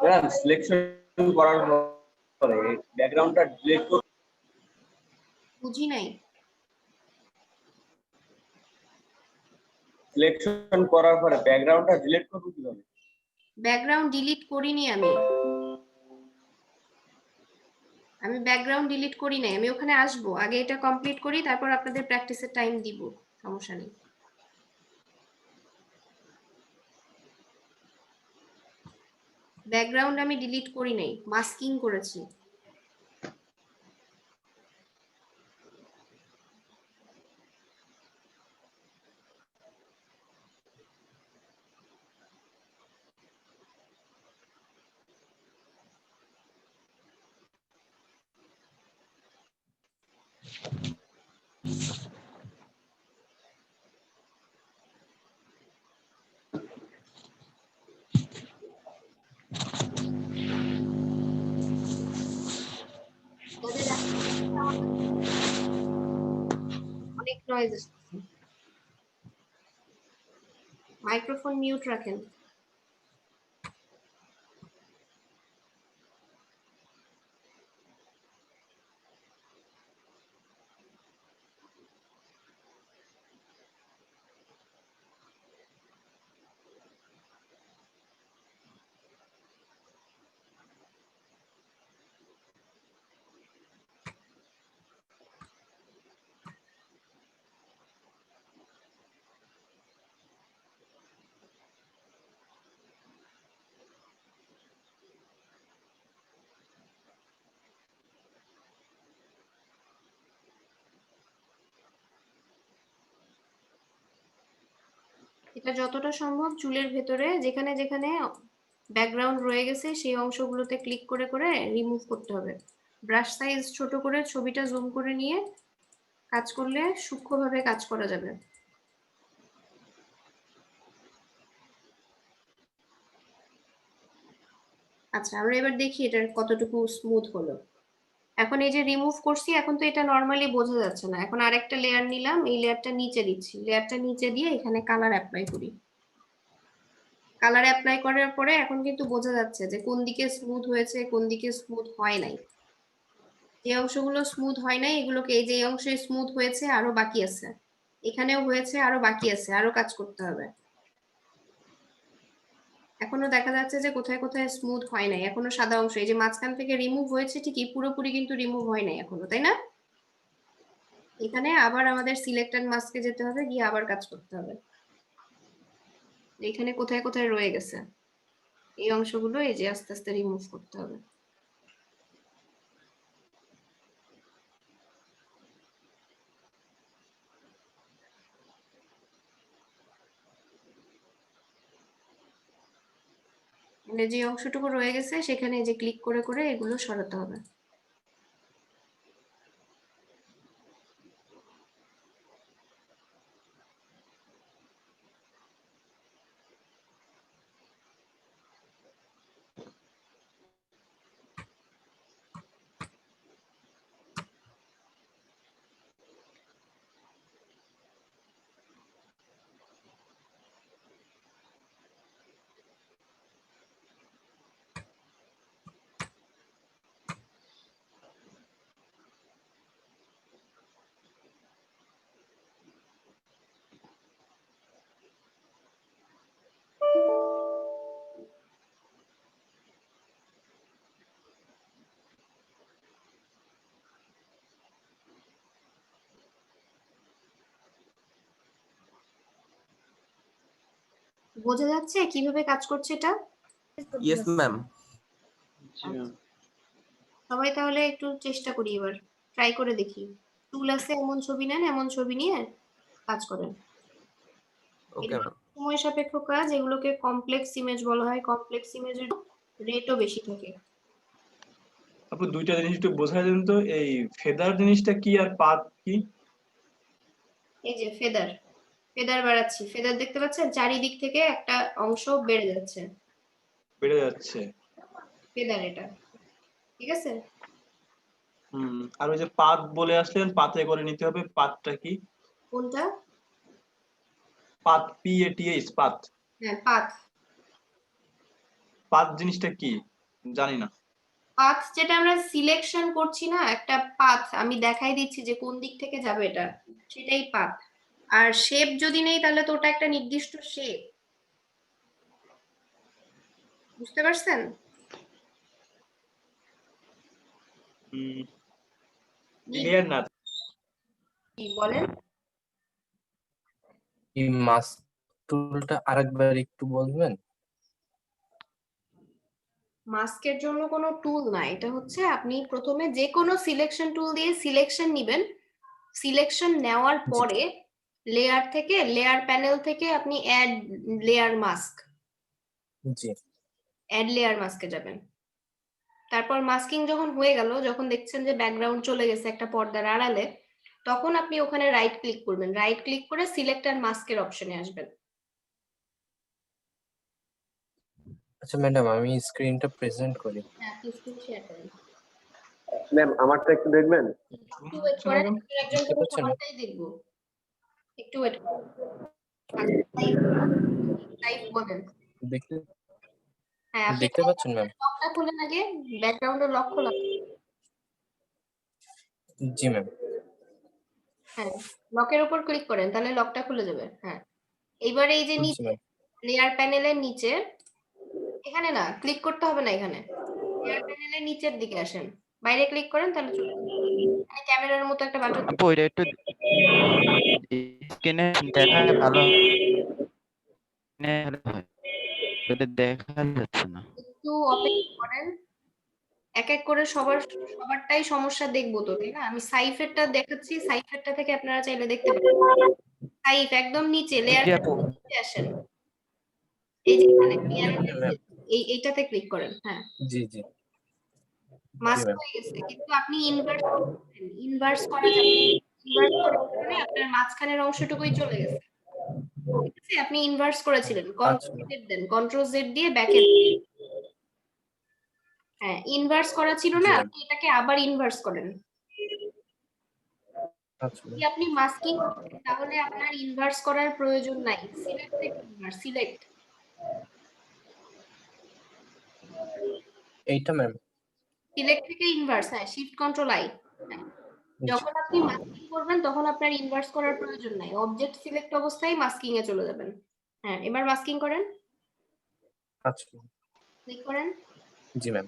ম্যাডাম সিলেকশন করার পরে ব্যাকগ্রাউন্ডটা ডিলিট করতে বুঝি নাই। সিলেকশন করার পরে ব্যাকগ্রাউন্ডটা ডিলিট করব কিভাবে? ব্যাকগ্রাউন্ড ডিলিট করিনি আমি। আমি ব্যাকগ্রাউন্ড ডিলিট করি নাই, আমি ওখানে আসবো, আগে এটা কমপ্লিট করি, তারপর আপনাদের প্র্যাকটিসের টাইম দিব, সমস্যা নেই। ব্যাকগ্রাউন্ড আমি ডিলিট করি নাই, মাস্কিং করেছি। অনেক নয়েজ আসছে, মাইক্রোফোন মিউট রাখেন। এটা যতটা সম্ভব চুলের ভেতরে যেখানে যেখানে ব্যাকগ্রাউন্ড রয়ে গেছে সেই অংশগুলোতে ক্লিক করে করে রিমুভ করতে হবে। ব্রাশ সাইজ ছোট করে ছবিটা জুম করে নিয়ে কাজ করলে সূক্ষ্মভাবে কাজ করা যাবে। আচ্ছা, আমরা এবার দেখি এটার কতটুকু স্মুথ হলো। এখন এই যে রিমুভ করছি, এখন তো এটা নর্মালি বোঝা যাচ্ছে না। এখন আরেকটা লেয়ার নিলাম, এই লেয়ারটা নিচে দিচ্ছি, লেয়ারটা নিচে দিয়ে এখানে কালার অ্যাপ্লাই করি। কালার অ্যাপ্লাই করার পরে এখন কিন্তু বোঝা যাচ্ছে যে কোন দিকে স্মুথ হয়েছে, কোন দিকে স্মুথ হয় নাই। যে অংশগুলো স্মুথ হয় নাই এগুলোকে, এই যে এই অংশে স্মুথ হয়েছে আরো বাকি আছে, এখানেও হয়েছে আরো বাকি আছে, আরো কাজ করতে হবে। এখনো দেখা যাচ্ছে যে কোথায় কোথায় স্মুথ হয় নাই, এখনো সাদা অংশ, এই যে মাঝখান থেকে রিমুভ হয়েছে ঠিকই, পুরোপুরি কিন্তু রিমুভ হয় নাই এখনো, তাই না? এখানে আবার আমাদের সিলেক্টেড মাস্কে যেতে হবে, গিয়ে আবার কাজ করতে হবে। এখানে কোথায় কোথায় রয়ে গেছে এই অংশগুলো এই যে আস্তে আস্তে রিমুভ করতে হবে। মানে যে অংশটুকু রয়ে গেছে সেখানে এই যে ক্লিক করে করে এগুলো সরাতে হবে। বোঝা যাচ্ছে কিভাবে কাজ করছে এটা? Yes ma'am. সবাই তাহলে একটু চেষ্টা করি, এবার ট্রাই করে দেখি। টুল আছে এমন ছবি নেন, এমন ছবি নিয়ে কাজ করেন। Okay ma'am. সময় সাপেক্ষ কাজ, এগুলোকে কমপ্লেক্স ইমেজ বলা হয়। কমপ্লেক্স ইমেজের রেটও বেশি থাকে। আপু দুইটা জিনিস একটু বোঝাই দেন তো, এই ফেদার জিনিসটা কি আর পাত কি? এই যে ফেদার, ফেদার বাড়াচ্ছি, ফেদার দেখতে পাচ্ছেন চারিদিক থেকে একটা অংশ বেড়ে যাচ্ছে, বেড়ে যাচ্ছে। ফেদার এটা, ঠিক আছে? আর ওই যে পাত বলে আসলেন, পাতে করে নিতে হবে, পাতটা কি? কোনটা? পাত, PATH, পাত। হ্যাঁ, পাত। পাত জিনিসটা কি? জানি না। পাথ যেটা আমরা সিলেকশন করছি না, একটা পাথ আমি দেখাই দিচ্ছি যে কোন দিক থেকে যাবে এটা, সেটাই পাথ। আর শেপ যদি নেই তাহলে তো ওটা একটা নির্দিষ্ট শেপ, বুঝতে পারছেন? ক্লিয়ার না। কি বলেন? এই মাস্ক টুলটা আরেকবার একটু বলবেন? মাস্কের জন্য কোনো টুল না, এটা হচ্ছে আপনি প্রথমে যে কোনো সিলেকশন টুল দিয়ে সিলেকশন নেবেন, সিলেকশন নেওয়ার পরে লেয়ার থেকে, লেয়ার প্যানেল থেকে আপনি অ্যাড লেয়ার মাস্ক, জি অ্যাড লেয়ার মাস্কে যাবেন। তারপর মাস্কিং যখন হয়ে গেল, যখন দেখছেন যে ব্যাকগ্রাউন্ড চলে গেছে একটা পর্দার আড়ালে, তখন আপনি ওখানে রাইট ক্লিক করবেন, রাইট ক্লিক করে সিলেক্ট অ্যান্ড মাস্কের অপশনে আসবেন। আচ্ছা ম্যাডাম, আমি স্ক্রিনটা প্রেজেন্ট করি। হ্যাঁ, আপনি স্ক্রিন শেয়ার করেন। ম্যাম আমারটা একটু দেখবেন। একটু ওয়েট করেন, একজন দেখতে করে পাচ্ছেন? সবারটাই দেখবো, একটু ওয়েট করেন। লাইভ বলেন। দেখতে হ্যাঁ, আপনি দেখতে পাচ্ছেন ম্যাম? লকটা খুলেন আগে, ব্যাকগ্রাউন্ডের লক খোলা। জি ম্যাম। হ্যাঁ, লকের উপর ক্লিক করেন, তাহলে লকটা খুলে যাবে। হ্যাঁ, এইবার এই যে জি নিচে ম্যাম। লেয়ার প্যানেলের নিচে, এখানে না ক্লিক করতে হবে না, এখানে লেয়ার প্যানেলের নিচের দিকে আসেন, বাইরে ক্লিক করেন, তাহলে চলে যাবে। মানে ক্যামেরার মতো একটা বাটন। আপু ওইটা একটু স্ক্রিনে দেখায় ভালো হয়, এটা দেখা যাচ্ছে না। একটু অপেক্ষা করেন, এক এক করে সবারটাই সমস্যা দেখবো তো, তাই না? আমি সাইফেরটা দেখাচ্ছি, সাইফেরটা থেকে আপনারা চাইলে দেখতে পারেন। সাইফ একদম নিচে লেয়ার জি আপু। নিচে আসেন, এই যে এখানে এইটাতে ক্লিক করেন। হ্যাঁ, জি জি জি মাস্ক ম্যাম। হয়ে গেছে, কিন্তু আপনি ইনভার্স করা যাবে না। ইনভার্স করার কারণে আপনার মাঝখানের অংশটুকুই চলে গেছে, ঠিক আছে? আপনি ইনভার্স করেছিলেন, আচ্ছা কন্ট্রোল জেড দেন, কন্ট্রোল জেড দিয়ে ব্যাকে। হ্যাঁ, ইনভার্স করা ছিল জি না, ম্যাম। আপনি এটাকে আবার ইনভার্স করেন। আচ্ছা যদি আপনি মাস্কিং করেন তাহলে আপনার ইনভার্স করার প্রয়োজন নাই, সিলেক্ট থেকে ইনভার্স, সিলেক্ট। এইটা ম্যাম। সিলেক্ট থেকে ইনভার্স, হ্যাঁ, শিফট কন্ট্রোল আই। যখন আপনি মাস্কিং করবেন তখন আপনার ইনভার্স করার প্রয়োজন নাই, অবজেক্ট সিলেক্ট অবস্থায় মাস্কিং এ চলে যাবেন। হ্যাঁ, এবার মাস্কিং করেন, আচ্ছা ক্লিক করেন। জি ম্যাম।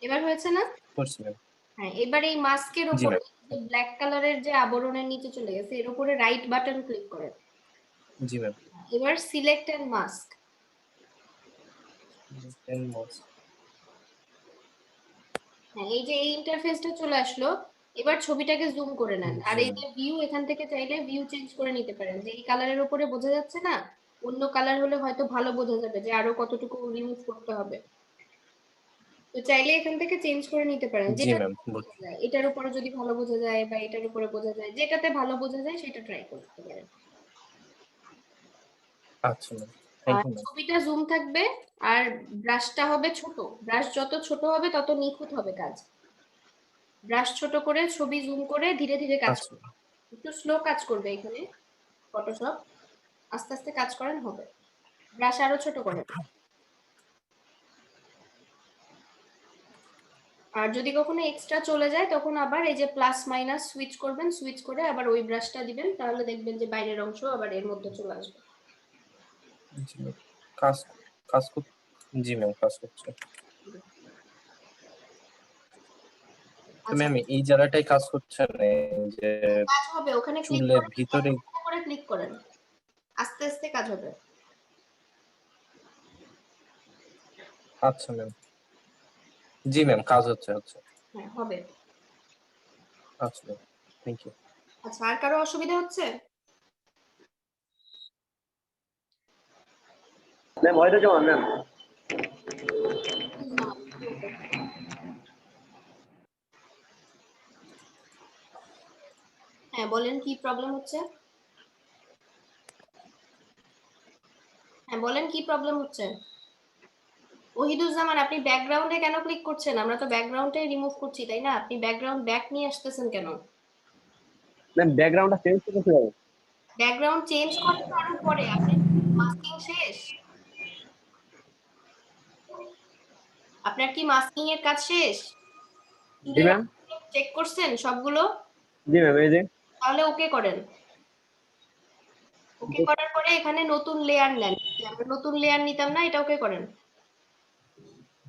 এবার হয়েছে না? করছি ম্যাম। হ্যাঁ, এবার এই মাস্কের জি উপরে ম্যাম। যে ব্ল্যাক কালারের যে আবরণের নিচে চলে গেছে, এর উপরে রাইট বাটন ক্লিক করেন। জি ম্যাম। এবার সিলেক্ট এন্ড মাস্ক। হ্যাঁ, এই যে এই ইন্টারফেসটা চলে আসলো, এবার ছবিটাকে জুম করে নেন। আর এই যে ভিউ, এখান থেকে চাইলে ভিউ চেঞ্জ করে নিতে পারেন, যে এই কালারের উপরে বোঝা যাচ্ছে না, অন্য কালার হলে হয়তো ভালো বোঝা যাবে যে আরো কতটুকু রিমুভ করতে হবে। তো চাইলে এখান থেকে চেঞ্জ করে নিতে পারেন, জি যেটা ম্যাম। বোঝা যায়। এটার উপরে যদি ভালো বোঝা যায় বা এটার উপরে বোঝা যায়, যেটাতে ভালো বোঝা যায় সেটা ট্রাই করতে পারেন। আচ্ছা ম্যাম, থ্যাংক আর ইউ ম্যাম। ছবিটা জুম থাকবে, আর ব্রাশটা হবে ছোট, ব্রাশ যত ছোট হবে তত নিখুঁত হবে কাজ। ব্রাশ ছোট করে ছবি জুম করে ধীরে ধীরে কাজ আচ্ছা করবে, একটু স্লো কাজ করবে এখানে ফটোশপ, আস্তে আস্তে কাজ করেন হবে। ব্রাশ আরো ছোট করেন। আর যদি কখনো এক্সট্রা চলে যায় তখন আবার এই যে প্লাস মাইনাস সুইচ করবেন, সুইচ করে আবার ওই ব্রাশটা দিবেন, তাহলে দেখবেন যে বাইরের অংশ আবার এর মধ্যে চলে আসবে। জি ম্যাম। কাজ কাজ জি ম্যাম, কাজ করছে। তো ম্যাম এই জায়গাটাই কাজ করছে না, যে কাজ হবে, ওখানে ক্লিক চুলের করে ভিতরে। করে ক্লিক করেন, আস্তে আস্তে কাজ হবে। আচ্ছা ম্যাম। জি ম্যাম, কাজ হচ্ছে। হ্যাঁ, হবে। আচ্ছা ম্যাম, থ্যাংক ইউ। আচ্ছা, আর কারো অসুবিধা হচ্ছে? ম্যাম হয়তো কেমন ম্যাম? হ্যাঁ, বলেন কি প্রবলেম হচ্ছে? হ্যাঁ, বলেন কি প্রবলেম হচ্ছে? ওহিদুজ্জামান, আপনি ব্যাকগ্রাউন্ডে কেন ক্লিক করছেন? আমরা তো ব্যাকগ্রাউন্ডে রিমুভ করছি, তাই না? আপনি ব্যাকগ্রাউন্ড ব্যাক নিয়ে আসতেছেন কেন? ম্যাম ব্যাকগ্রাউন্ডটা চেঞ্জ করতে হবে। ব্যাকগ্রাউন্ড চেঞ্জ করার আরো পরে, আপনি মাস্কিং শেষ। আপনার কি মাস্কিং এর কাজ শেষ? জি ম্যাম। চেক করছেন সবগুলো? জি ম্যাম, এই যে। তাহলে ওকে করেন। ওকে করার পরে এখানে নতুন লেয়ার নেন। আমরা নতুন লেয়ার নিতাম না, এটা ওকে করেন।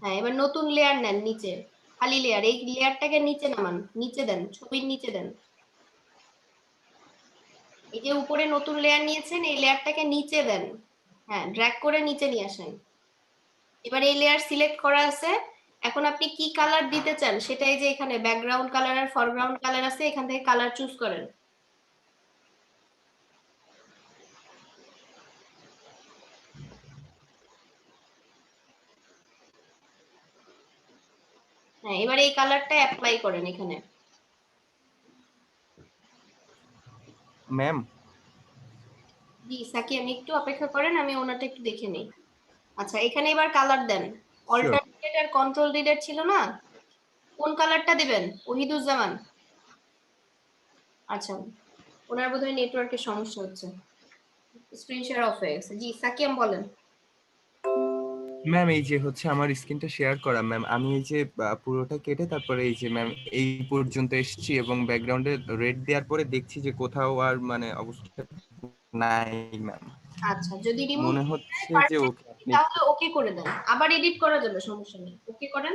হ্যাঁ, এবার নতুন লেয়ার নেন নিচে, খালি লেয়ার। এই লেয়ারটাকে নিচে নামান, নিচে দেন, ছবির নিচে দেন। এই যে উপরে নতুন লেয়ার নিয়েছেন, এই লেয়ারটাকে নিচে দেন। হ্যাঁ, ড্র্যাগ করে নিচে নিয়ে আসেন। এবার এই লেয়ার সিলেক্ট করা আছে। এখন আপনি কি কালার দিতে চান সেটা এই যে এখানে ব্যাকগ্রাউন্ড কালার আর ফরগ্রাউন্ড কালার আছে, এখান থেকে কালার চুজ করেন। হ্যাঁ, এবার এই কালারটা অ্যাপ্লাই করেন এখানে। ম্যাম জি সাকি, আমি একটু অপেক্ষা করেন, আমি ওনাটা একটু দেখে নিই। আচ্ছা, এখানে এবার কালার দেন। অল্টারনেট আর কন্ট্রোল ডিলেট ছিল না, কোন কালারটা দিবেন? ওহিদুজ্জামান। আচ্ছা, ওনার বোধহয় নেটওয়ার্কের সমস্যা হচ্ছে, স্ক্রিন শেয়ার অফ হয়ে গেছে। জি সাকিয়াম বলেন। ম্যাম এই যে হচ্ছে আমার স্ক্রিনটা শেয়ার করা ম্যাম, আমি এই যে পুরোটা কেটে তারপরে এই যে ম্যাম এই পর্যন্ত এসেছি এবং ব্যাকগ্রাউন্ডে রেড দেওয়ার পরে দেখছি যে কোথাও আর মানে অবস্থা নাই ম্যাম। আচ্ছা, যদি রিমুভ মনে হচ্ছে যে ওকে আপনি তাহলে ওকে করে দেন, আবার এডিট করা যাবে, সমস্যা নেই, ওকে করেন।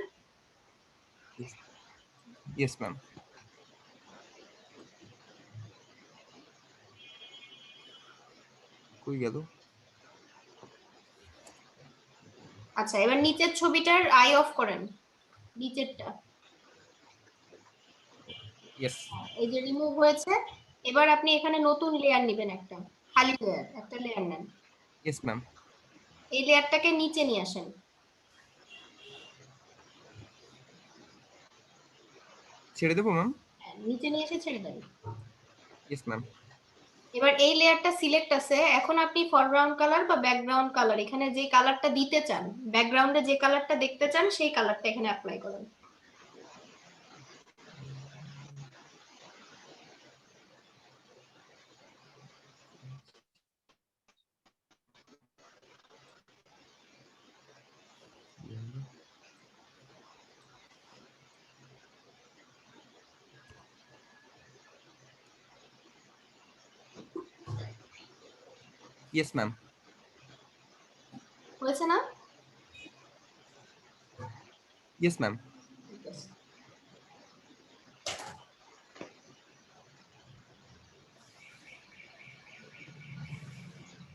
Yes ma'am. কই গেল? আচ্ছা, এবার নিচের ছবিটার আই অফ করেন, নিচেরটা। ইয়েস। এই যে রিমুভ হয়েছে। এবার আপনি এখানে নতুন লেয়ার নেবেন, একটা খালি লেয়ার, একটা লেয়ার নেন। Yes ma'am. এই লেয়ারটাকে নিচে নিয়ে আসেন। ছেড়ে দেবো ম্যাম? নিচে নিয়ে এসে ছেড়ে দেন। Yes ma'am. এবার এই লেয়ারটা সিলেক্ট আছে, এখন আপনি ফরগ্রাউন্ড কালার বা ব্যাকগ্রাউন্ড কালার, এখানে যে কালারটা দিতে চান, ব্যাকগ্রাউন্ডে যে কালারটা দেখতে চান সেই কালারটা এখানে অ্যাপ্লাই করেন। Yes ma'am. হয়েছে না? Yes ma'am.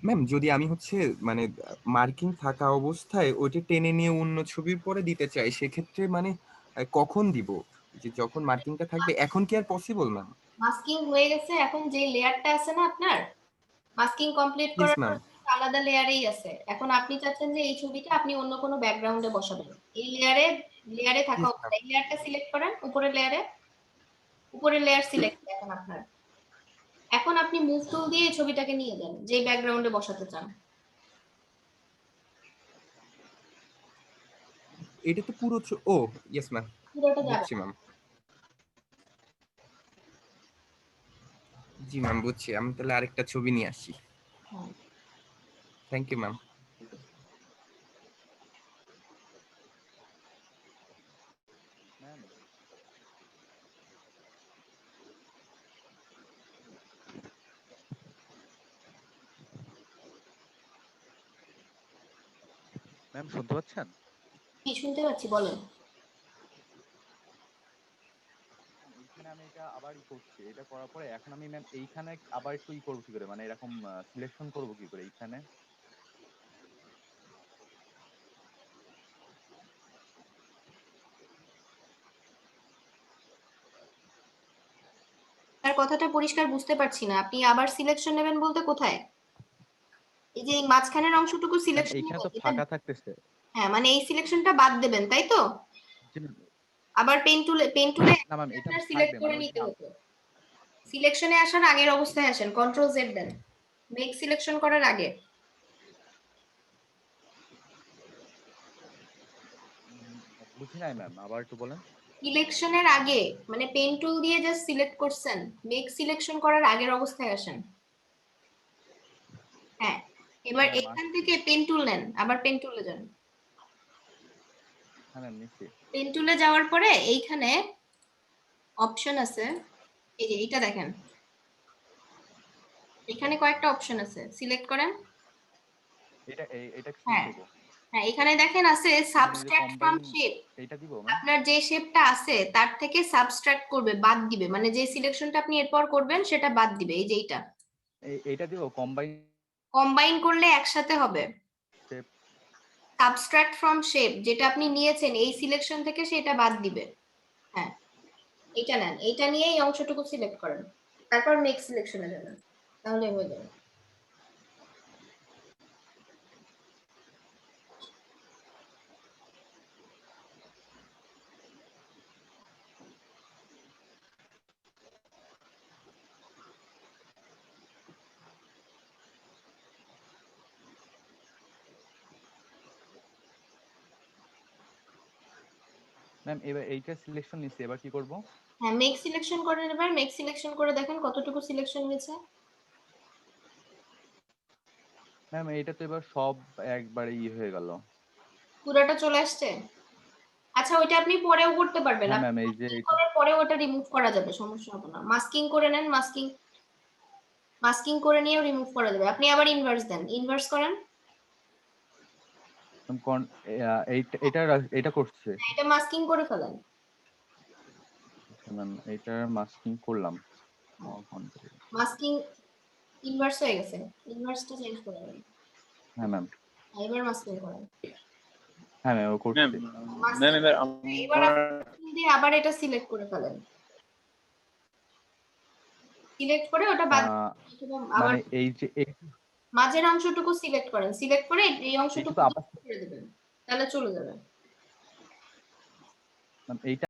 ম্যাম যদি আমি হচ্ছে মানে মার্কিং থাকা অবস্থায় ওইটা টেনে নিয়ে অন্য ছবির পরে দিতে চাই, সেক্ষেত্রে মানে কখন দিব? যে যখন মার্কিংটা থাকবে, এখন কি আর পসিবল ম্যাম? মাস্কিং হয়ে গেছে, এখন যে লেয়ারটা আছে না আপনার, মাস্কিং কমপ্লিট ইয়েস করার পর ম্যাম। আলাদা লেয়ারেই আছে। এখন আপনি চাচ্ছেন যে এই ছবিটা আপনি অন্য কোনো ব্যাকগ্রাউন্ডে বসাবেন, এই লেয়ারে থাকা ইয়েস ম্যাম। অবস্থায় এই লেয়ারটা সিলেক্ট করেন, উপরের লেয়ার সিলেক্ট এখন আপনার। এখন আপনি মুভ টুল দিয়ে এই ছবিটাকে নিয়ে যান যে ব্যাকগ্রাউন্ডে বসাতে চান। এটা তো পুরো ও ইয়েস ম্যাম, পুরোটা যাবে বুঝছি ম্যাম। জি ম্যাম বুঝছি, আমি তাহলে আরেকটা ছবি নিয়ে আসছি। হ্যাঁ। Thank you ma'am. ম্যাম শুনতে পাচ্ছেন? কি শুনতে পাচ্ছি, বলেন। এইখানে আমি এটা আবার করছি, এটা করার পরে এখন আমি ম্যাম এইখানে আবার একটু করবো কি করে, মানে এরকম সিলেকশন করবো কি করে এইখানে? তার কথাটা পরিষ্কার বুঝতে পারছি না, আপনি আবার সিলেকশন নেবেন বলতে কোথায়? এই যে এই মাঝখানের অংশটুকু সিলেকশন এইখানে তো নেবেন, ফাঁকা থাকতেছে। হ্যাঁ, মানে এই সিলেকশনটা বাদ দেবেন, তাই তো? আবার পেন টুলে না ম্যাম এটা আপনার সিলেক্ট থাকবে, করে মানে নিতে হতো। সিলেকশনে আসার আগের অবস্থায় আসেন, কন্ট্রোল জেড দেন, মেক সিলেকশন করার আগে। বুঝি নাই ম্যাম, আবার একটু বলেন। সিলেকশনের আগে, মানে পেন টুল দিয়ে জাস্ট সিলেক্ট করছেন, মেক সিলেকশন করার আগের অবস্থায় আসেন। হ্যাঁ, এবার এখান থেকে পেন টুল নেন, আবার পেন টুলে যান। হ্যাঁ ম্যাম নিচ্ছি। পেন টুলে যাওয়ার পরে এইখানে অপশন আছে, এই যে এটা দেখেন, এখানে কয়েকটা অপশন আছে, সিলেক্ট করেন। এটা কি হ্যাঁ করব? হ্যাঁ, এখানে দেখেন আছে এখানে যে সাবস্ট্রাক্ট ফ্রম কম্বাইন শেপ। এইটা দিব ম্যাম? আপনার যে শেপটা আছে তার থেকে সাবস্ট্রাক্ট করবে, বাদ দিবে, মানে যে সিলেকশনটা আপনি এরপর করবেন সেটা বাদ দিবে। এই যে এইটা এইটা দিব কম্বাইন কম্বাইন করলে একসাথে হবে। শেপ। সাবস্ট্রাক্ট ফ্রম শেপ যেটা আপনি নিয়েছেন এই সিলেকশন থেকে সেটা বাদ দিবে। হ্যাঁ, এটা নেন, এইটা নিয়ে এই অংশটুকু সিলেক্ট করেন, তারপর মেক সিলেকশনে যাবেন, তাহলে হয়ে যাবে। ম্যাম এবার এইটা সিলেকশন নিচ্ছি, এবার কি করব? হ্যাঁ, মেক সিলেকশন করেন, এবার মেক সিলেকশন করে দেখেন কতটুকু সিলেকশন হয়েছে। ম্যাম এইটা তো এবার সব একবারে হয়ে গেল। পুরোটা চলে আসছে। আচ্ছা, ওইটা আপনি পরেও করতে পারবেন, হ্যাঁ আপনি ম্যাম এই যে masking করার পরেও ওটা রিমুভ করা যাবে, সমস্যা হবে না। মাস্কিং করে নেন, মাস্কিং করে নিয়েও রিমুভ করা যাবে। আপনি আবার ইনভার্স দেন, ইনভার্স করেন। এইটা এটা করছে হ্যাঁ, এটা মাস্কিং করে ফেলেন। ম্যাম, এইটা মাস্কিং করলাম। মাস্কিং ইনভার্স হয়ে গেছে, ইনভার্সটা চেঞ্জ করে নেন। হ্যাঁ ম্যাম। এবার মাস্কিং করেন। হ্যাঁ ম্যাম ও করছি। ম্যাম এবার এবার আমার আপনি দিয়ে আবার এটা সিলেক্ট করে ফেলেন, সিলেক্ট করে ওটা বাদ আবার মানে এই যে মাঝের অংশটুকু সিলেক্ট করেন, সিলেক্ট করে এই এইটা অংশটুকু তো আবার করে দেবেন, তাহলে চলে যাবে। এইটা